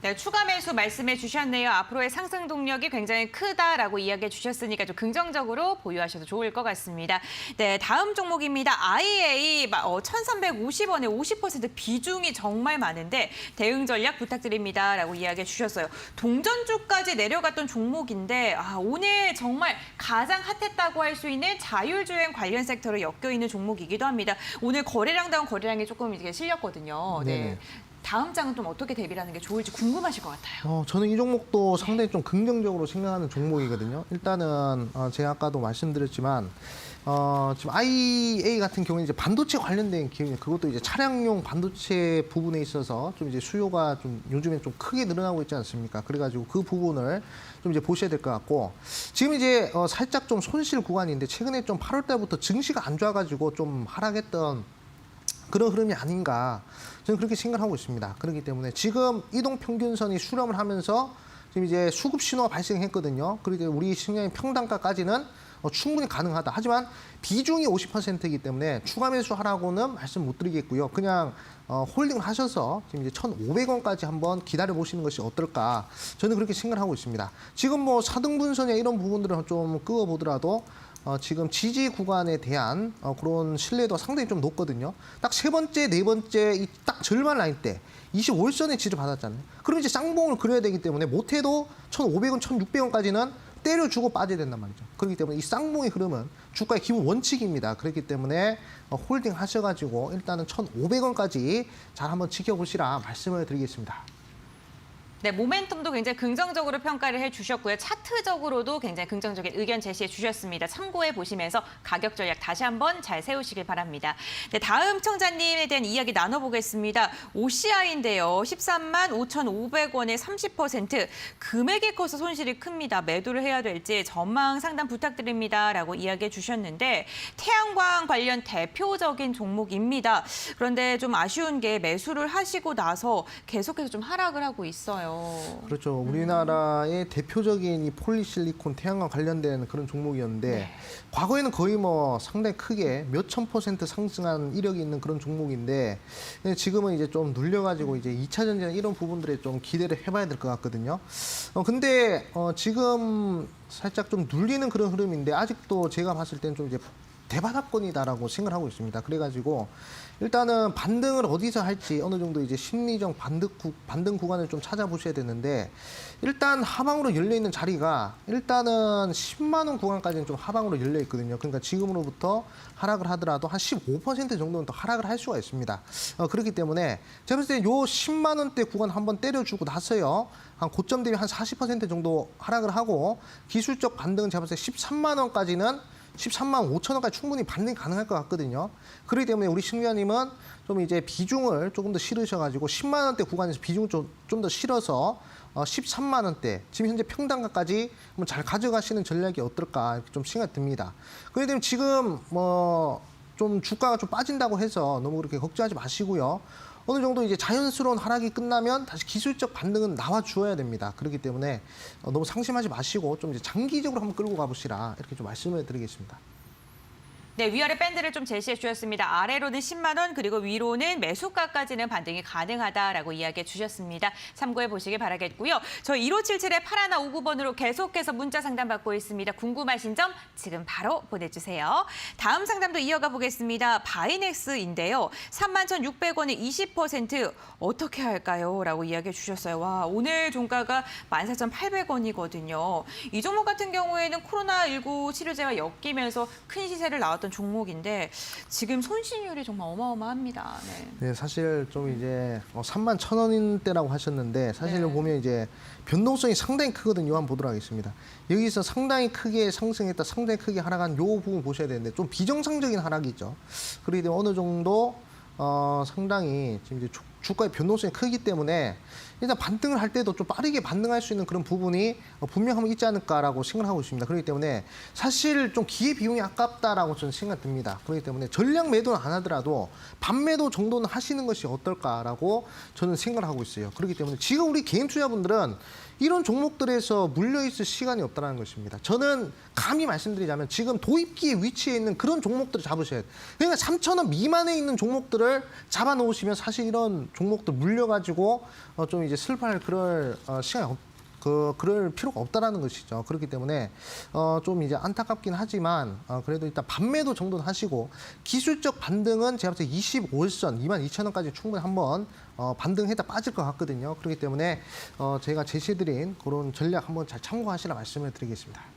네, 추가 매수 말씀해 주셨네요. 앞으로의 상승 동력이 굉장히 크다라고 이야기해 주셨으니까 좀 긍정적으로 보유하셔도 좋을 것 같습니다. 네, 다음 종목입니다. IA 1,350원에 50% 비중이 정말 많은데 대응 전략 부탁드립니다라고 이야기해 주셨어요. 동전주까지 내려갔던 종목인데 오늘 정말 가장 핫했다고 할 수 있는 자율주행 관련 섹터로 엮여 있는 종목이기도 합니다. 오늘 거래량다운 거래량이 조금 이게 실렸거든요. 네. 네네. 다음 장은 좀 어떻게 대비를 하는 게 좋을지 궁금하실 것 같아요. 저는 이 종목도 상당히 좀 긍정적으로 생각하는 종목이거든요. 일단은 제가 아까도 말씀드렸지만 지금 IA 같은 경우는 이제 반도체 관련된 기업이 그것도 이제 차량용 반도체 부분에 있어서 좀 이제 수요가 좀 요즘에 좀 크게 늘어나고 있지 않습니까? 그래가지고 그 부분을 좀 이제 보셔야 될 것 같고 지금 이제 살짝 좀 손실 구간인데 최근에 좀 8월 달부터 증시가 안 좋아가지고 좀 하락했던 그런 흐름이 아닌가 저는 그렇게 생각하고 있습니다. 그렇기 때문에 지금 이동 평균선이 수렴을 하면서 지금 이제 수급 신호가 발생했거든요. 그러니까 우리 시장의 평단가까지는 충분히 가능하다. 하지만 비중이 50%이기 때문에 추가 매수하라고는 말씀 못 드리겠고요. 그냥 홀딩 하셔서 지금 이제 1,500원까지 한번 기다려 보시는 것이 어떨까. 저는 그렇게 생각하고 있습니다. 지금 뭐 4등분선이나 이런 부분들을 좀 끄어 보더라도 지금 지지 구간에 대한 그런 신뢰도가 상당히 좀 높거든요. 딱 세 번째, 네 번째 이 딱 절반 라인 때 25일선에 지지를 받았잖아요. 그럼 이제 쌍봉을 그려야 되기 때문에 못해도 1,500원, 1,600원까지는 때려주고 빠져야 된단 말이죠. 그렇기 때문에 이 쌍봉의 흐름은 주가의 기본 원칙입니다. 그렇기 때문에 홀딩 하셔가지고 일단은 1,500원까지 잘 한번 지켜보시라 말씀을 드리겠습니다. 네, 모멘텀도 굉장히 긍정적으로 평가를 해주셨고요. 차트적으로도 굉장히 긍정적인 의견 제시해 주셨습니다. 참고해 보시면서 가격 전략 다시 한번 잘 세우시길 바랍니다. 네, 다음 청자님에 대한 이야기 나눠보겠습니다. OCI인데요. 13만 5,500원에 30% 금액이 커서 손실이 큽니다. 매도를 해야 될지 전망 상담 부탁드립니다라고 이야기해 주셨는데 태양광 관련 대표적인 종목입니다. 그런데 좀 아쉬운 게 매수를 하시고 나서 계속해서 좀 하락을 하고 있어요. 그렇죠. 우리나라의 대표적인 이 폴리실리콘 태양광 관련된 그런 종목이었는데 네. 과거에는 거의 뭐 상당히 크게 몇천 % 상승한 이력이 있는 그런 종목인데 지금은 이제 좀 눌려가지고 이제 2차 전지나 이런 부분들에 좀 기대를 해봐야 될 것 같거든요. 근데 지금 살짝 좀 눌리는 그런 흐름인데 아직도 제가 봤을 때는 좀 이제 대바닥권이다라고 생각을 하고 있습니다. 그래가지고 일단은 반등을 어디서 할지 어느 정도 이제 심리적 반등 구간을 좀 찾아보셔야 되는데 일단 하방으로 열려 있는 자리가 일단은 10만 원 구간까지는 좀 하방으로 열려 있거든요. 그러니까 지금으로부터 하락을 하더라도 한 15% 정도는 더 하락을 할 수가 있습니다. 그렇기 때문에 제가 봤을 때 요 10만 원대 구간 한번 때려주고 나서요. 한 고점 대비 한 40% 정도 하락을 하고 기술적 반등은 제가 봤을 때 13만 원까지는 13만 5천 원까지 충분히 반등이 가능할 것 같거든요. 그렇기 때문에 우리 신규자님은 좀 이제 비중을 조금 더 실으셔가지고 10만 원대 구간에서 비중을 좀 더 실어서 13만 원대, 지금 현재 평단가까지 한번 잘 가져가시는 전략이 어떨까 이렇게 좀 생각이 듭니다. 그렇기 때문에 지금 좀 주가가 좀 빠진다고 해서 너무 그렇게 걱정하지 마시고요. 어느 정도 이제 자연스러운 하락이 끝나면 다시 기술적 반등은 나와 주어야 됩니다. 그렇기 때문에 너무 상심하지 마시고 좀 이제 장기적으로 한번 끌고 가보시라 이렇게 좀 말씀을 드리겠습니다. 네, 위아래 밴드를 좀 제시해 주셨습니다. 아래로는 10만 원, 그리고 위로는 매수가까지는 반등이 가능하다라고 이야기해 주셨습니다. 참고해 보시길 바라겠고요. 저희 1577에 8159번으로 계속해서 문자 상담 받고 있습니다. 궁금하신 점 지금 바로 보내주세요. 다음 상담도 이어가 보겠습니다. 바이넥스인데요. 31,600원에 20% 어떻게 할까요? 라고 이야기해 주셨어요. 와, 오늘 종가가 14,800원이거든요. 이 종목 같은 경우에는 코로나19 치료제가 엮이면서 큰 시세를 나왔던 종목인데 지금 손실률이 정말 어마어마합니다. 네. 네, 사실 좀 이제 3만 1,000원대라고 하셨는데 사실 네. 보면 이제 변동성이 상당히 크거든요. 한번 보도록 하겠습니다. 여기서 상당히 크게 상승했다, 상당히 크게 하락한 요 부분 보셔야 되는데 좀 비정상적인 하락이죠. 그렇기 때문에 어느 정도 상당히 지금 이제 주가의 변동성이 크기 때문에 일단 반등을 할 때도 좀 빠르게 반등할 수 있는 그런 부분이 분명하면 있지 않을까라고 생각하고 있습니다. 그렇기 때문에 사실 좀 기회 비용이 아깝다라고 저는 생각 듭니다. 그렇기 때문에 전량 매도는 안 하더라도 반매도 정도는 하시는 것이 어떨까라고 저는 생각을 하고 있어요. 그렇기 때문에 지금 우리 개인 투자분들은 이런 종목들에서 물려있을 시간이 없다는 것입니다. 저는 감히 말씀드리자면 지금 도입기에 위치해 있는 그런 종목들을 잡으셔야 돼요. 그러니까 3,000원 미만에 있는 종목들을 잡아놓으시면 사실 이런 종목들 물려가지고 좀 이제 슬퍼할 그럴 시간이 그럴 필요가 없다라는 것이죠. 그렇기 때문에 좀 이제 안타깝긴 하지만 그래도 일단 반매도 정도는 하시고 기술적 반등은 제가 볼 때 25일선 22,000원까지 충분히 한번 반등했다 빠질 것 같거든요. 그렇기 때문에 제가 제시해드린 그런 전략 한번 잘 참고하시라 말씀을 드리겠습니다.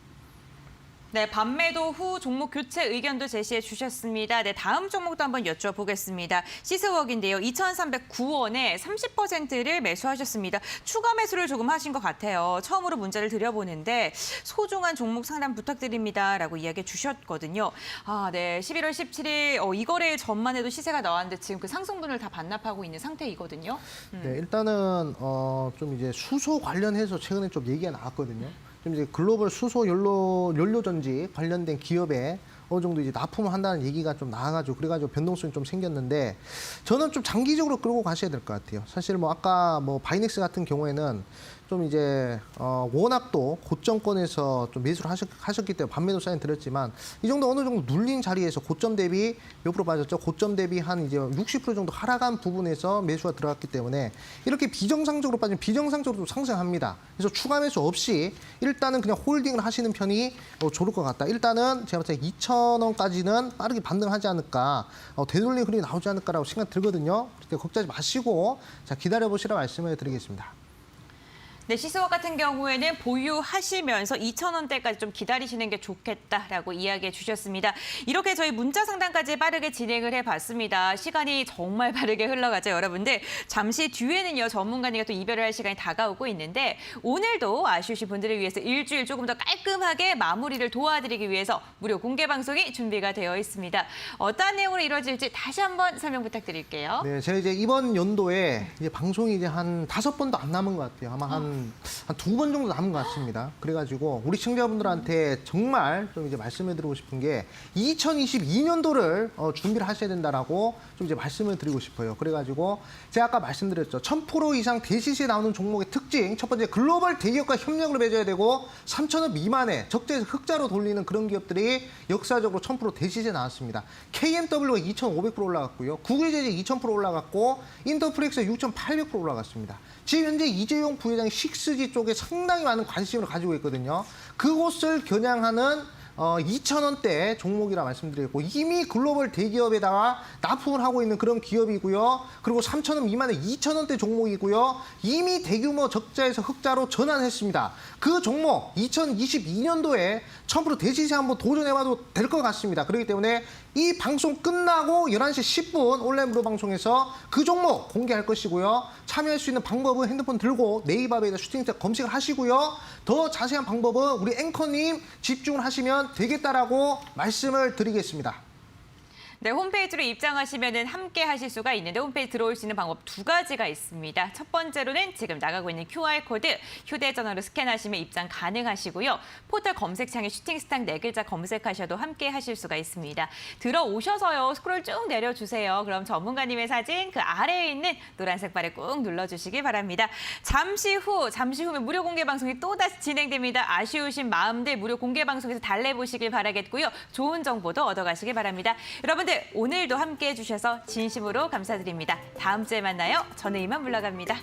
네, 반매도 후 종목 교체 의견도 제시해 주셨습니다. 네, 다음 종목도 한번 여쭤보겠습니다. 시스웍인데요. 2,309원에 30%를 매수하셨습니다. 추가 매수를 조금 하신 것 같아요. 처음으로 문자를 드려보는데 소중한 종목 상담 부탁드립니다라고 이야기해 주셨거든요. 아, 네, 11월 17일 이 거래일 전만 해도 시세가 나왔는데 지금 그 상승분을 다 반납하고 있는 상태이거든요. 네, 일단은 좀 이제 수소 관련해서 최근에 좀 얘기가 나왔거든요. 좀 이제 글로벌 수소 연료 전지 관련된 기업에 어느 정도 이제 납품을 한다는 얘기가 좀 나와가지고 그래가지고 변동성이 좀 생겼는데 저는 좀 장기적으로 끌고 가셔야 될 것 같아요. 사실 뭐 아까 뭐 바이넥스 같은 경우에는 좀 이제 워낙 또 고점권에서 좀 매수를 하셨기 때문에 반매도 사인 드렸지만 이 정도 어느 정도 눌린 자리에서 고점 대비 몇 프로 빠졌죠? 고점 대비 한 이제 60% 정도 하락한 부분에서 매수가 들어갔기 때문에 이렇게 비정상적으로 빠지면 비정상적으로 좀 상승합니다. 그래서 추가 매수 없이 일단은 그냥 홀딩을 하시는 편이 좋을 것 같다. 일단은 제가 봤을 때 2,000원까지는 빠르게 반등하지 않을까, 되돌림 흐름이 나오지 않을까라고 생각 들거든요. 그때 걱정하지 마시고 자 기다려보시라 말씀을 드리겠습니다. 네, 시스웍 같은 경우에는 보유하시면서 2,000원대까지 좀 기다리시는 게 좋겠다라고 이야기해 주셨습니다. 이렇게 저희 문자 상담까지 빠르게 진행을 해봤습니다. 시간이 정말 빠르게 흘러가죠, 여러분들. 잠시 뒤에는요, 전문가님과 또 이별을 할 시간이 다가오고 있는데 오늘도 아쉬우신 분들을 위해서 일주일 조금 더 깔끔하게 마무리를 도와드리기 위해서 무료 공개 방송이 준비가 되어 있습니다. 어떠한 내용으로 이루어질지 다시 한번 설명 부탁드릴게요. 네, 제가 이제 이번 연도에 이제 방송이 이제 한 5번도 안 남은 것 같아요. 아마 한 2번 정도 남은 것 같습니다. 그래가지고 우리 시청자분들한테 정말 좀 이제 말씀해드리고 싶은 게 2022년도를 준비를 하셔야 된다라고 좀 이제 말씀을 드리고 싶어요. 그래가지고 제가 아까 말씀드렸죠. 1000% 이상 대시시에 나오는 종목의 특징 첫 번째 글로벌 대기업과 협력을 맺어야 되고 3,000원 미만의 적재에서 흑자로 돌리는 그런 기업들이 역사적으로 1000% 대시시에 나왔습니다. KMW가 2,500% 올라갔고요. 구글제재 2,000% 올라갔고 인터플렉스가 6,800% 올라갔습니다. 지금 현재 이재용 부회장이 6G 쪽에 상당히 많은 관심을 가지고 있거든요. 그곳을 겨냥하는 2,000원대 종목이라 말씀드리고 이미 글로벌 대기업에다가 납품을 하고 있는 그런 기업이고요. 그리고 3,000원 미만의 2,000원대 종목이고요. 이미 대규모 적자에서 흑자로 전환했습니다. 그 종목 2022년도에 1000% 대시세 한번 도전해봐도 될 것 같습니다. 그렇기 때문에 이 방송 끝나고 11시 10분 온라인 무료 방송에서 그 종목 공개할 것이고요. 참여할 수 있는 방법은 핸드폰 들고 네이버에다 슈팅스타 검색을 하시고요. 더 자세한 방법은 우리 앵커님 집중을 하시면 되겠다라고 말씀을 드리겠습니다. 네, 홈페이지로 입장하시면 함께 하실 수가 있는데 홈페이지 들어올 수 있는 방법 두 가지가 있습니다. 첫 번째로는 지금 나가고 있는 QR코드 휴대전화로 스캔하시면 입장 가능하시고요. 포털 검색창에 슈팅스타 4글자 검색하셔도 함께 하실 수가 있습니다. 들어오셔서요. 스크롤 쭉 내려주세요. 그럼 전문가님의 사진 그 아래에 있는 노란색 발에 꾹 눌러주시기 바랍니다. 잠시 후면 무료 공개 방송이 또다시 진행됩니다. 아쉬우신 마음들 무료 공개 방송에서 달래보시길 바라겠고요. 좋은 정보도 얻어가시기 바랍니다. 여러분들 오늘도 함께해 주셔서 진심으로 감사드립니다. 다음 주에 만나요. 저는 이만 물러갑니다.